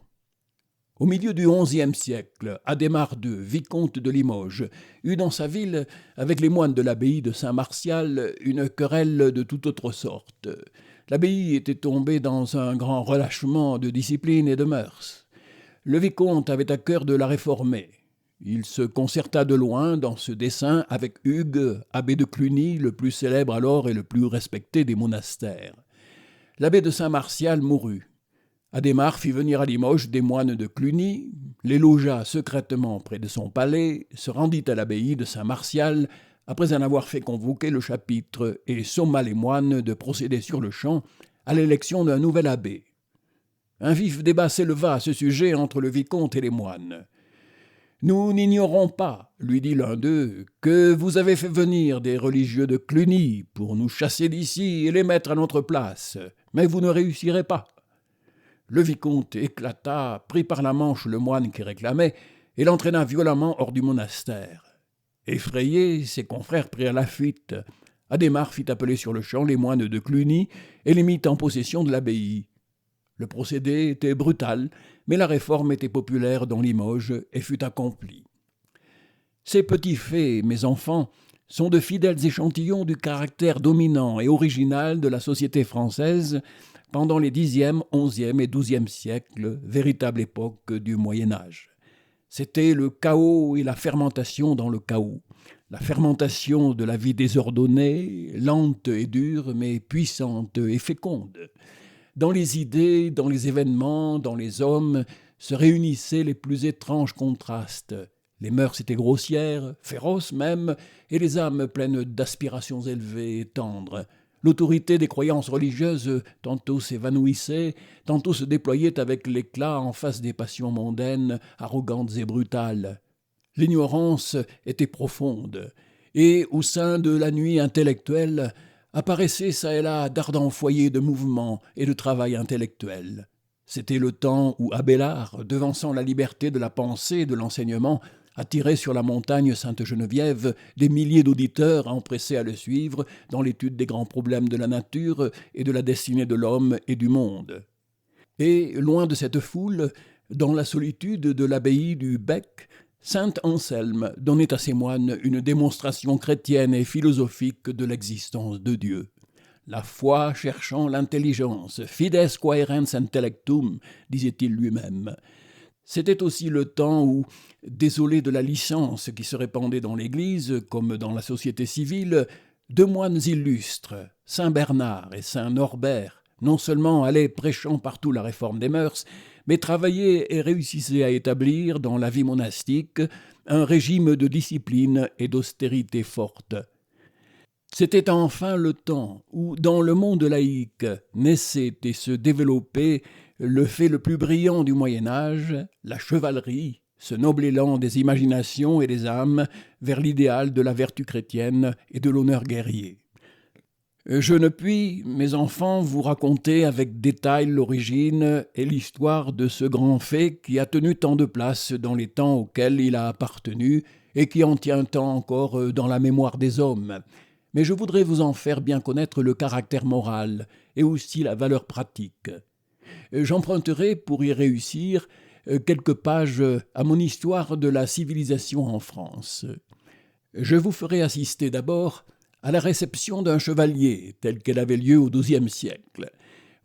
Au milieu du XIe siècle, Adhémar II, vicomte de Limoges, eut dans sa ville, avec les moines de l'abbaye de Saint-Martial, une querelle de toute autre sorte. L'abbaye était tombée dans un grand relâchement de discipline et de mœurs. Le vicomte avait à cœur de la réformer. Il se concerta de loin dans ce dessein avec Hugues, abbé de Cluny, le plus célèbre alors et le plus respecté des monastères. L'abbé de Saint-Martial mourut. Adhémar fit venir à Limoges des moines de Cluny, les logea secrètement près de son palais, se rendit à l'abbaye de Saint-Martial, après en avoir fait convoquer le chapitre, et somma les moines de procéder sur-le-champ à l'élection d'un nouvel abbé. Un vif débat s'éleva à ce sujet entre le vicomte et les moines. « Nous n'ignorons pas, lui dit l'un d'eux, que vous avez fait venir des religieux de Cluny pour nous chasser d'ici et les mettre à notre place, mais vous ne réussirez pas. » Le vicomte éclata, prit par la manche le moine qui réclamait et l'entraîna violemment hors du monastère. Effrayés, ses confrères prirent la fuite. Adhémar fit appeler sur-le-champ les moines de Cluny et les mit en possession de l'abbaye. Le procédé était brutal, mais la réforme était populaire dans Limoges et fut accomplie. Ces petits faits, mes enfants, sont de fidèles échantillons du caractère dominant et original de la société française pendant les Xe, XIe et XIIe siècles, véritable époque du Moyen-Âge. C'était le chaos et la fermentation dans le chaos, la fermentation de la vie désordonnée, lente et dure, mais puissante et féconde. Dans les idées, dans les événements, dans les hommes, se réunissaient les plus étranges contrastes. Les mœurs étaient grossières, féroces même, et les âmes pleines d'aspirations élevées et tendres. L'autorité des croyances religieuses tantôt s'évanouissait, tantôt se déployait avec l'éclat en face des passions mondaines, arrogantes et brutales. L'ignorance était profonde, et au sein de la nuit intellectuelle, apparaissaient çà et là d'ardents foyers de mouvement et de travail intellectuel. C'était le temps où Abélard, devançant la liberté de la pensée et de l'enseignement, attirait sur la montagne Sainte-Geneviève des milliers d'auditeurs empressés à le suivre dans l'étude des grands problèmes de la nature et de la destinée de l'homme et du monde. Et, loin de cette foule, dans la solitude de l'abbaye du Bec, saint Anselme donnait à ses moines une démonstration chrétienne et philosophique de l'existence de Dieu. La foi cherchant l'intelligence, fides quaerens intellectum, disait-il lui-même. C'était aussi le temps où, désolé de la licence qui se répandait dans l'Église, comme dans la société civile, deux moines illustres, saint Bernard et saint Norbert, non seulement allaient prêchant partout la réforme des mœurs, mais travaillaient et réussissaient à établir dans la vie monastique un régime de discipline et d'austérité forte. C'était enfin le temps où, dans le monde laïque, naissait et se développait le fait le plus brillant du Moyen-Âge, la chevalerie, ce noble élan des imaginations et des âmes vers l'idéal de la vertu chrétienne et de l'honneur guerrier. Je ne puis, mes enfants, vous raconter avec détail l'origine et l'histoire de ce grand fait qui a tenu tant de place dans les temps auxquels il a appartenu et qui en tient tant encore dans la mémoire des hommes. Mais je voudrais vous en faire bien connaître le caractère moral et aussi la valeur pratique. J'emprunterai, pour y réussir, quelques pages à mon histoire de la civilisation en France. Je vous ferai assister d'abord à la réception d'un chevalier, telle qu'elle avait lieu au XIIe siècle.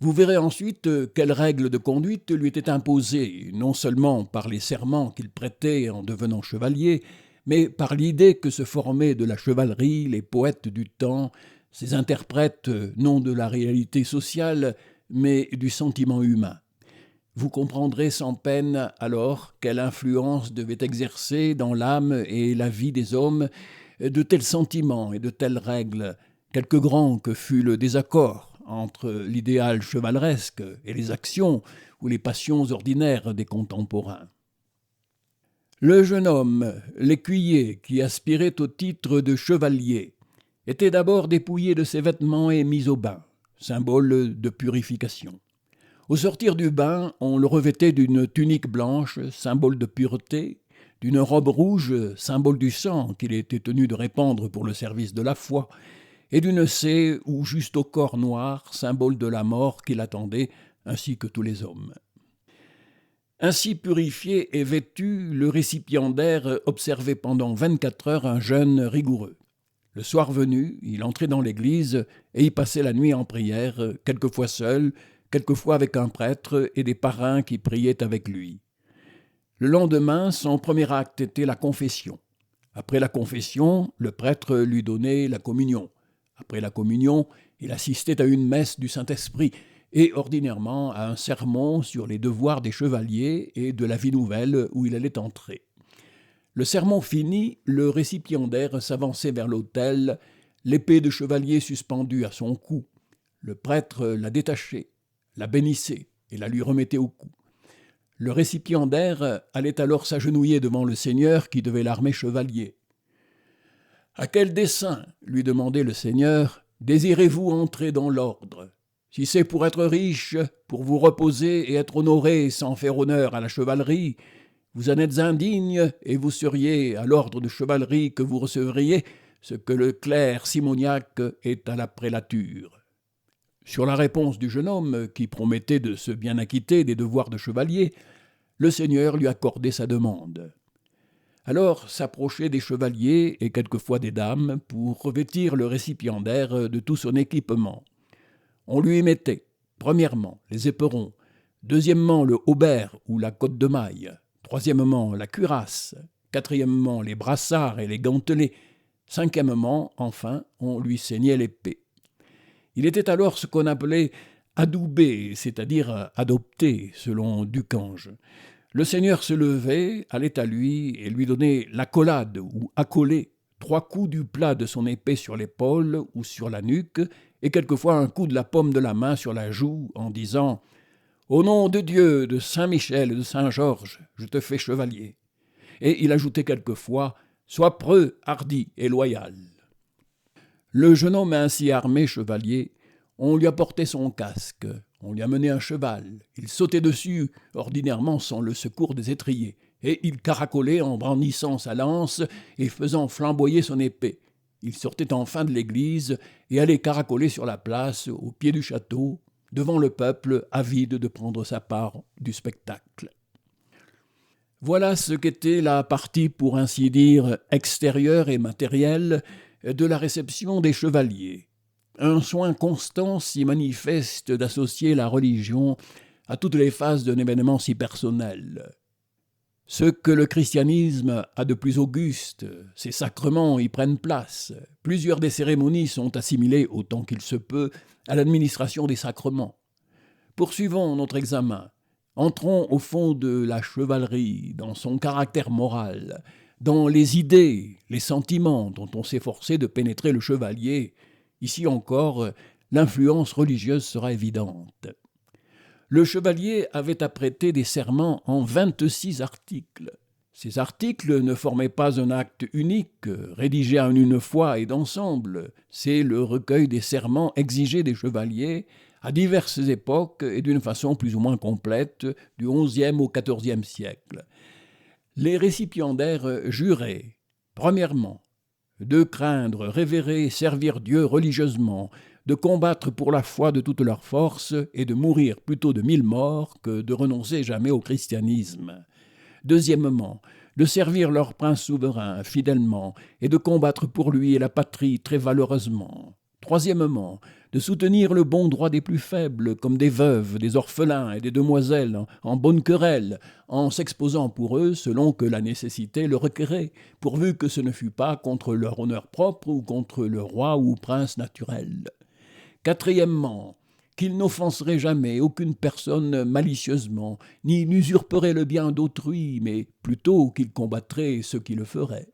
Vous verrez ensuite quelles règles de conduite lui étaient imposées, non seulement par les serments qu'il prêtait en devenant chevalier, mais par l'idée que se formaient de la chevalerie les poètes du temps, ces interprètes non de la réalité sociale, mais du sentiment humain. Vous comprendrez sans peine alors quelle influence devait exercer dans l'âme et la vie des hommes de tels sentiments et de telles règles, quelque grand que fût le désaccord entre l'idéal chevaleresque et les actions ou les passions ordinaires des contemporains. Le jeune homme, l'écuyer qui aspirait au titre de chevalier, était d'abord dépouillé de ses vêtements et mis au bain, symbole de purification. Au sortir du bain, on le revêtait d'une tunique blanche, symbole de pureté, d'une robe rouge, symbole du sang qu'il était tenu de répandre pour le service de la foi, et d'une sée ou juste au corps noir, symbole de la mort qui l'attendait, ainsi que tous les hommes. Ainsi purifié et vêtu, le récipiendaire observait pendant 24 heures un jeûne rigoureux. Le soir venu, il entrait dans l'église et y passait la nuit en prière, quelquefois seul, quelquefois avec un prêtre et des parrains qui priaient avec lui. Le lendemain, son premier acte était la confession. Après la confession, le prêtre lui donnait la communion. Après la communion, il assistait à une messe du Saint-Esprit et ordinairement à un sermon sur les devoirs des chevaliers et de la vie nouvelle où il allait entrer. Le sermon fini, le récipiendaire s'avançait vers l'autel, l'épée de chevalier suspendue à son cou. Le prêtre la détachait, la bénissait et la lui remettait au cou. Le récipiendaire allait alors s'agenouiller devant le Seigneur qui devait l'armer chevalier. « À quel dessein, lui demandait le Seigneur, désirez-vous entrer dans l'ordre ? Si c'est pour être riche, pour vous reposer et être honoré sans faire honneur à la chevalerie, vous en êtes indigne et vous seriez à l'ordre de chevalerie que vous recevriez ce que le clerc simoniaque est à la prélature. » Sur la réponse du jeune homme, qui promettait de se bien acquitter des devoirs de chevalier, le Seigneur lui accordait sa demande. Alors s'approchaient des chevaliers et quelquefois des dames pour revêtir le récipiendaire de tout son équipement. On lui mettait, premièrement, les éperons, deuxièmement, le haubert ou la cotte de maille, troisièmement, la cuirasse, quatrièmement, les brassards et les gantelets, cinquièmement, enfin, on lui ceignait l'épée. Il était alors ce qu'on appelait adoubé, c'est-à-dire adopté, selon Ducange. Le Seigneur se levait, allait à lui et lui donnait l'accolade ou accolé, 3 coups du plat de son épée sur l'épaule ou sur la nuque, et quelquefois un coup de la paume de la main sur la joue, en disant « Au nom de Dieu, de Saint-Michel et de Saint-Georges, je te fais chevalier. » Et il ajoutait quelquefois « Sois preux, hardi et loyal. » Le jeune homme ainsi armé chevalier, on lui apportait son casque, on lui amenait un cheval, il sautait dessus, ordinairement sans le secours des étriers, et il caracolait en brandissant sa lance et faisant flamboyer son épée. Il sortait enfin de l'église et allait caracoler sur la place, au pied du château, devant le peuple avide de prendre sa part du spectacle. Voilà ce qu'était la partie, pour ainsi dire, extérieure et matérielle de la réception des chevaliers. Un soin constant s'y manifeste d'associer la religion à toutes les phases d'un événement si personnel. Ce que le christianisme a de plus auguste, ses sacrements y prennent place. Plusieurs des cérémonies sont assimilées, autant qu'il se peut, à l'administration des sacrements. Poursuivons notre examen. Entrons au fond de la chevalerie, dans son caractère moral, dans les idées, les sentiments dont on s'efforçait de pénétrer le chevalier. Ici encore, l'influence religieuse sera évidente. Le chevalier avait à prêter des serments en 26 articles. Ces articles ne formaient pas un acte unique, rédigé en une fois et d'ensemble. C'est le recueil des serments exigés des chevaliers à diverses époques et d'une façon plus ou moins complète, du XIe au XIVe siècle. Les récipiendaires juraient, premièrement, de craindre, révérer, servir Dieu religieusement, de combattre pour la foi de toute leur force et de mourir plutôt de 1000 morts que de renoncer jamais au christianisme. Deuxièmement, de servir leur prince souverain fidèlement et de combattre pour lui et la patrie très valeureusement. Troisièmement, de soutenir le bon droit des plus faibles, comme des veuves, des orphelins et des demoiselles, en bonne querelle, en s'exposant pour eux selon que la nécessité le requérait, pourvu que ce ne fût pas contre leur honneur propre ou contre le roi ou prince naturel. Quatrièmement, qu'il n'offenserait jamais aucune personne malicieusement, ni n'usurperait le bien d'autrui, mais plutôt qu'il combattrait ceux qui le feraient.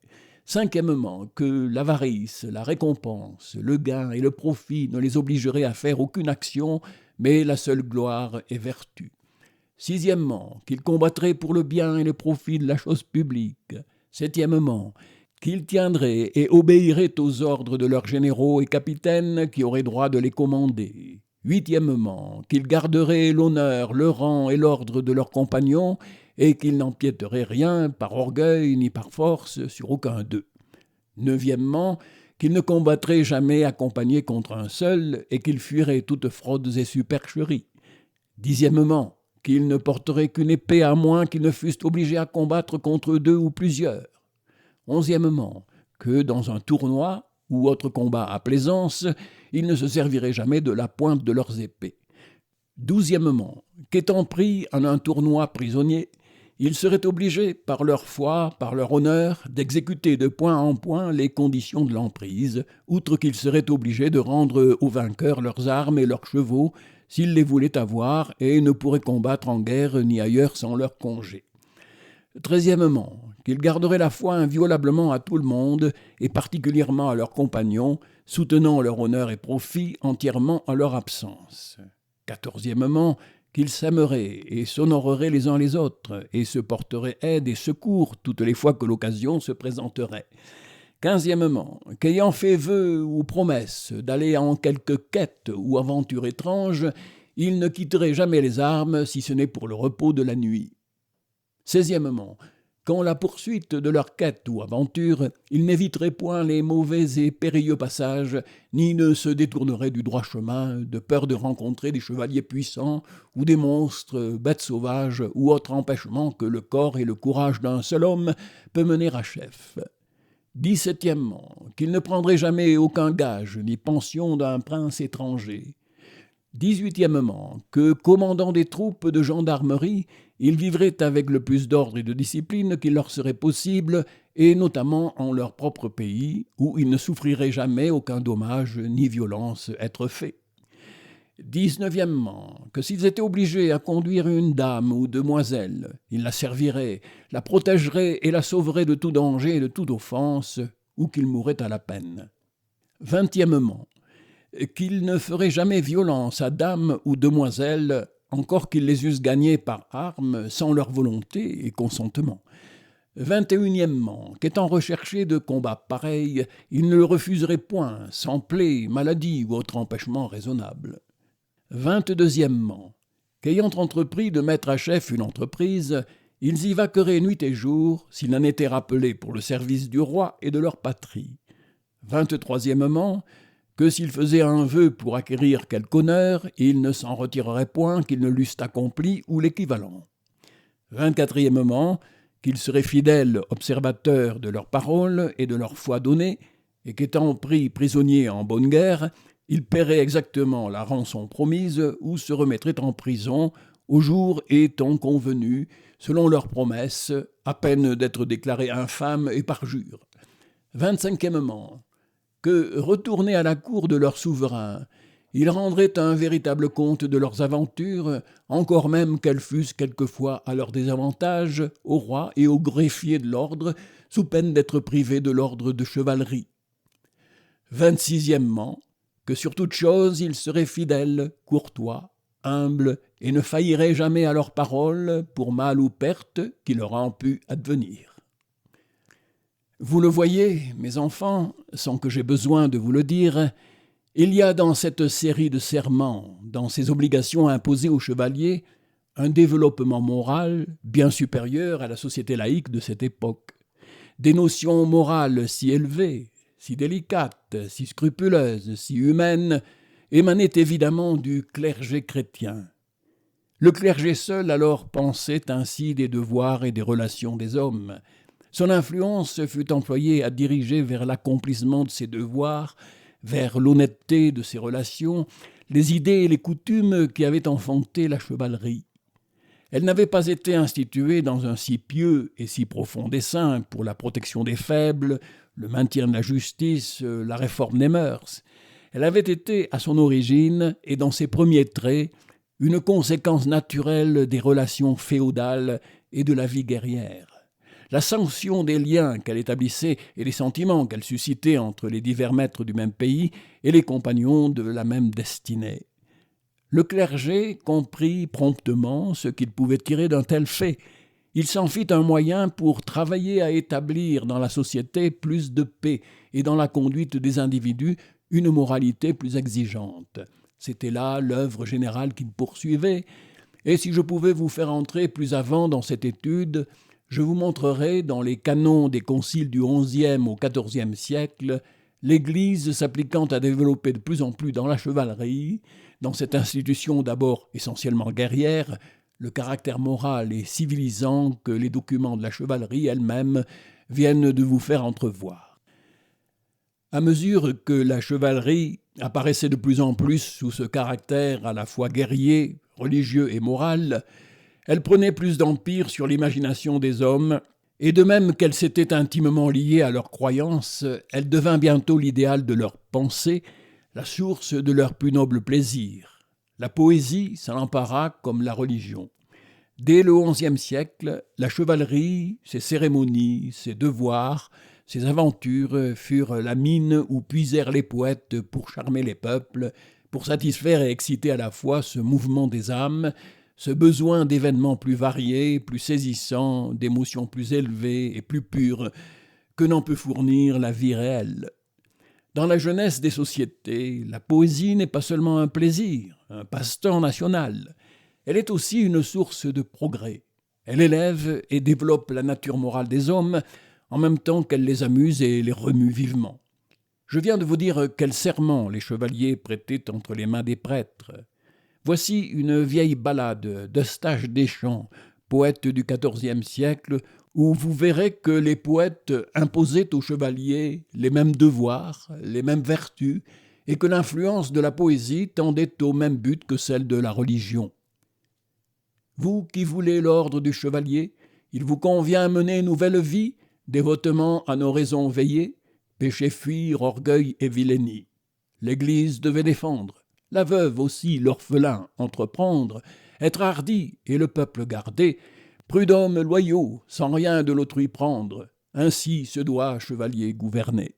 Cinquièmement, que l'avarice, la récompense, le gain et le profit ne les obligeraient à faire aucune action, mais la seule gloire et vertu. Sixièmement, qu'il combattrait pour le bien et le profit de la chose publique. Septièmement, qu'ils tiendraient et obéiraient aux ordres de leurs généraux et capitaines qui auraient droit de les commander. Huitièmement, qu'ils garderaient l'honneur, le rang et l'ordre de leurs compagnons et qu'ils n'empiéteraient rien par orgueil ni par force sur aucun d'eux. Neuvièmement, qu'ils ne combattraient jamais accompagnés contre un seul et qu'ils fuiraient toutes fraudes et supercheries. Dixièmement, qu'ils ne porteraient qu'une épée à moins qu'ils ne fussent obligés à combattre contre deux ou plusieurs. Onzièmement, que dans un tournoi ou autre combat à plaisance, ils ne se serviraient jamais de la pointe de leurs épées. Douzièmement, qu'étant pris en un tournoi prisonnier, ils seraient obligés, par leur foi, par leur honneur, d'exécuter de point en point les conditions de l'emprise, outre qu'ils seraient obligés de rendre aux vainqueurs leurs armes et leurs chevaux, s'ils les voulaient avoir, et ne pourraient combattre en guerre ni ailleurs sans leur congé. Treizièmement, qu'ils garderaient la foi inviolablement à tout le monde, et particulièrement à leurs compagnons, soutenant leur honneur et profit entièrement à leur absence. Quatorzièmement, qu'ils s'aimeraient et s'honoreraient les uns les autres, et se porteraient aide et secours toutes les fois que l'occasion se présenterait. Quinzièmement, qu'ayant fait vœu ou promesse d'aller en quelque quête ou aventure étrange, ils ne quitteraient jamais les armes si ce n'est pour le repos de la nuit. Seizièmement, qu'en la poursuite de leur quête ou aventure, ils n'éviteraient point les mauvais et périlleux passages, ni ne se détourneraient du droit chemin, de peur de rencontrer des chevaliers puissants, ou des monstres, bêtes sauvages, ou autre empêchement que le corps et le courage d'un seul homme peut mener à chef. 17e, qu'ils ne prendraient jamais aucun gage ni pension d'un prince étranger. 18e, que, commandant des troupes de gendarmerie, ils vivraient avec le plus d'ordre et de discipline qu'il leur serait possible, et notamment en leur propre pays, où ils ne souffriraient jamais aucun dommage ni violence être fait. 19e, que s'ils étaient obligés à conduire une dame ou demoiselle, ils la serviraient, la protégeraient et la sauveraient de tout danger et de toute offense, ou qu'ils mourraient à la peine. 20e, qu'ils ne feraient jamais violence à dame ou demoiselle, encore qu'ils les eussent gagnées par armes, sans leur volonté et consentement. 21e, qu'étant recherchés de combats pareils, ils ne le refuseraient point, sans plaie, maladie ou autre empêchement raisonnable. 22e, qu'ayant entrepris de mettre à chef une entreprise, ils y vaqueraient nuit et jour, s'ils n'en étaient rappelés pour le service du roi et de leur patrie. 23e, que s'ils faisaient un vœu pour acquérir quelque honneur, ils ne s'en retireraient point qu'ils ne l'eussent accompli ou l'équivalent. 24e, qu'ils seraient fidèles observateurs de leurs paroles et de leur foi donnée, et qu'étant pris prisonniers en bonne guerre, ils paieraient exactement la rançon promise ou se remettraient en prison au jour et temps convenu, selon leurs promesses, à peine d'être déclarés infâmes et parjure. 25e, que, retournés à la cour de leur souverain, ils rendraient un véritable compte de leurs aventures, encore même qu'elles fussent quelquefois à leur désavantage, au roi et aux greffiers de l'ordre, sous peine d'être privés de l'ordre de chevalerie. 26e, que sur toute chose ils seraient fidèles, courtois, humbles, et ne failliraient jamais à leurs paroles, pour mal ou perte qui leur en pu advenir. Vous le voyez, mes enfants, sans que j'aie besoin de vous le dire, il y a dans cette série de serments, dans ces obligations imposées aux chevaliers, un développement moral bien supérieur à la société laïque de cette époque. Des notions morales si élevées, si délicates, si scrupuleuses, si humaines, émanaient évidemment du clergé chrétien. Le clergé seul alors pensait ainsi des devoirs et des relations des hommes. Son influence fut employée à diriger vers l'accomplissement de ses devoirs, vers l'honnêteté de ses relations, les idées et les coutumes qui avaient enfanté la chevalerie. Elle n'avait pas été instituée dans un si pieux et si profond dessein pour la protection des faibles, le maintien de la justice, la réforme des mœurs. Elle avait été, à son origine et dans ses premiers traits, une conséquence naturelle des relations féodales et de la vie guerrière. La sanction des liens qu'elle établissait et les sentiments qu'elle suscitait entre les divers maîtres du même pays et les compagnons de la même destinée. Le clergé comprit promptement ce qu'il pouvait tirer d'un tel fait. Il s'en fit un moyen pour travailler à établir dans la société plus de paix et dans la conduite des individus une moralité plus exigeante. C'était là l'œuvre générale qu'il poursuivait, et si je pouvais vous faire entrer plus avant dans cette étude, je vous montrerai dans les canons des conciles du XIe au XIVe siècle l'Église s'appliquant à développer de plus en plus dans la chevalerie, dans cette institution d'abord essentiellement guerrière, le caractère moral et civilisant que les documents de la chevalerie elle-même viennent de vous faire entrevoir. À mesure que la chevalerie apparaissait de plus en plus sous ce caractère à la fois guerrier, religieux et moral, elle prenait plus d'empire sur l'imagination des hommes, et de même qu'elle s'était intimement liée à leurs croyances, elle devint bientôt l'idéal de leurs pensées, la source de leurs plus nobles plaisirs. La poésie s'en empara comme la religion. Dès le XIe siècle, la chevalerie, ses cérémonies, ses devoirs, ses aventures furent la mine où puisèrent les poètes pour charmer les peuples, pour satisfaire et exciter à la fois ce mouvement des âmes, ce besoin d'événements plus variés, plus saisissants, d'émotions plus élevées et plus pures que n'en peut fournir la vie réelle. Dans la jeunesse des sociétés, la poésie n'est pas seulement un plaisir, un passe-temps national. Elle est aussi une source de progrès. Elle élève et développe la nature morale des hommes en même temps qu'elle les amuse et les remue vivement. Je viens de vous dire quels serments les chevaliers prêtaient entre les mains des prêtres. Voici une vieille ballade d'Eustache Deschamps, poète du XIVe siècle, où vous verrez que les poètes imposaient aux chevaliers les mêmes devoirs, les mêmes vertus, et que l'influence de la poésie tendait au même but que celle de la religion. Vous qui voulez l'ordre du chevalier, il vous convient mener nouvelle vie, dévotement à nos raisons veiller, péché fuir, orgueil et vilainie. L'Église devait défendre, la veuve aussi, l'orphelin, entreprendre, être hardi et le peuple garder, prud'hommes loyaux, sans rien de l'autrui prendre, ainsi se doit chevalier gouverner.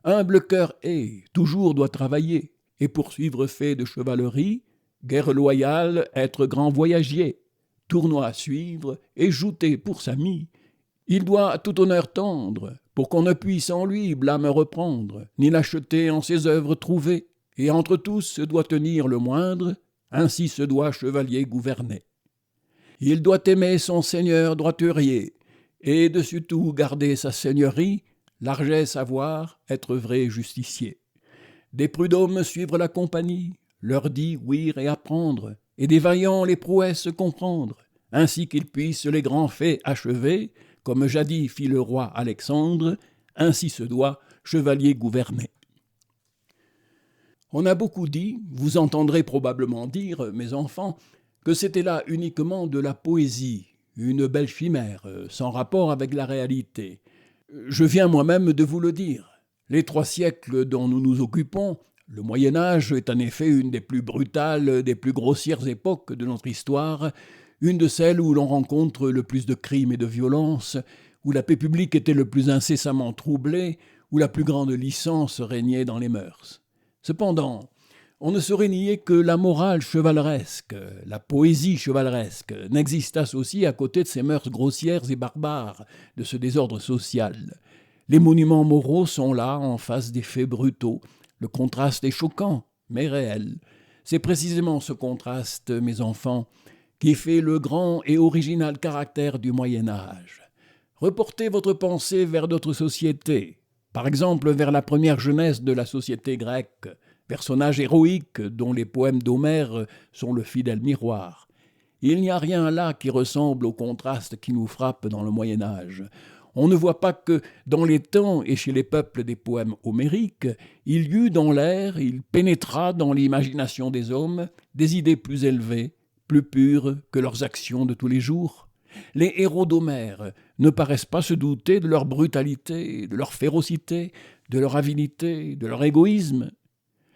Humble cœur est, toujours doit travailler, et poursuivre fait de chevalerie, guerre loyale, être grand voyagier, tournoi à suivre, et jouter pour sa mie. Il doit tout honneur tendre, pour qu'on ne puisse en lui blâme reprendre, ni l'acheter en ses œuvres trouvées, et entre tous se doit tenir le moindre, ainsi se doit chevalier gouverner. Il doit aimer son seigneur droiturier, et dessus tout garder sa seigneurie, largesse avoir, être vrai justicier. Des prud'hommes suivre la compagnie, leur dit ouïr et apprendre, et des vaillants les prouesses comprendre, ainsi qu'ils puissent les grands faits achever, comme jadis fit le roi Alexandre, ainsi se doit chevalier gouverner. On a beaucoup dit, vous entendrez probablement dire, mes enfants, que c'était là uniquement de la poésie, une belle chimère, sans rapport avec la réalité. Je viens moi-même de vous le dire. Les 3 siècles dont nous nous occupons, le Moyen-Âge est en effet une des plus brutales, des plus grossières époques de notre histoire, une de celles où l'on rencontre le plus de crimes et de violences, où la paix publique était le plus incessamment troublée, où la plus grande licence régnait dans les mœurs. Cependant, on ne saurait nier que la morale chevaleresque, la poésie chevaleresque, n'existassent aussi à côté de ces mœurs grossières et barbares, de ce désordre social. Les monuments moraux sont là en face des faits brutaux. Le contraste est choquant, mais réel. C'est précisément ce contraste, mes enfants, qui fait le grand et original caractère du Moyen-Âge. Reportez votre pensée vers d'autres sociétés, par exemple vers la première jeunesse de la société grecque, personnage héroïque dont les poèmes d'Homère sont le fidèle miroir. Il n'y a rien là qui ressemble au contraste qui nous frappe dans le Moyen-Âge. on ne voit pas que, dans les temps et chez les peuples des poèmes homériques, il y eut dans l'air, il pénétra dans l'imagination des hommes des idées plus élevées, plus pures que leurs actions de tous les jours. Les héros d'Homère ne paraissent pas se douter de leur brutalité, de leur férocité, de leur avidité, de leur égoïsme.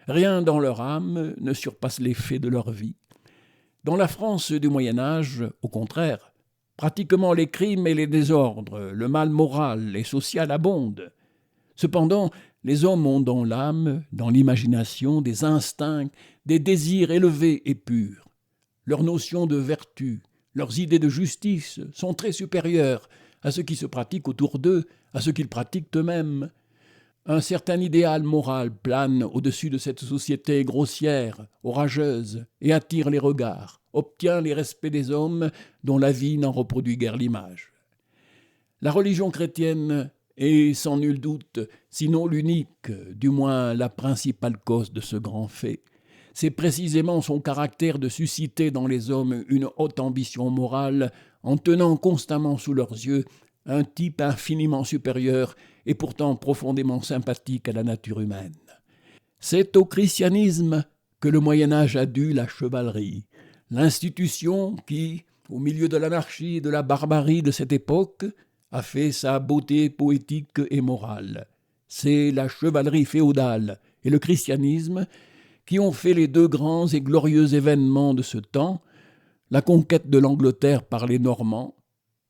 Rien dans leur âme ne surpasse l'effet de leur vie. Dans la France du Moyen-Âge, au contraire, pratiquement les crimes et les désordres, le mal moral et social abondent. Cependant, les hommes ont dans l'âme, dans l'imagination, des instincts, des désirs élevés et purs. Leurs notions de vertu, leurs idées de justice sont très supérieures à ce qui se pratique autour d'eux, à ce qu'ils pratiquent eux-mêmes. Un certain idéal moral plane au-dessus de cette société grossière, orageuse, et attire les regards, obtient les respects des hommes dont la vie n'en reproduit guère l'image. La religion chrétienne est sans nul doute, sinon l'unique, du moins la principale cause de ce grand fait. C'est précisément son caractère de susciter dans les hommes une haute ambition morale en tenant constamment sous leurs yeux un type infiniment supérieur et pourtant profondément sympathique à la nature humaine. C'est au christianisme que le Moyen-Âge a dû la chevalerie, l'institution qui, au milieu de l'anarchie et de la barbarie de cette époque, a fait sa beauté poétique et morale. C'est la chevalerie féodale et le christianisme qui ont fait les deux grands et glorieux événements de ce temps, la conquête de l'Angleterre par les Normands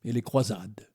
et les croisades.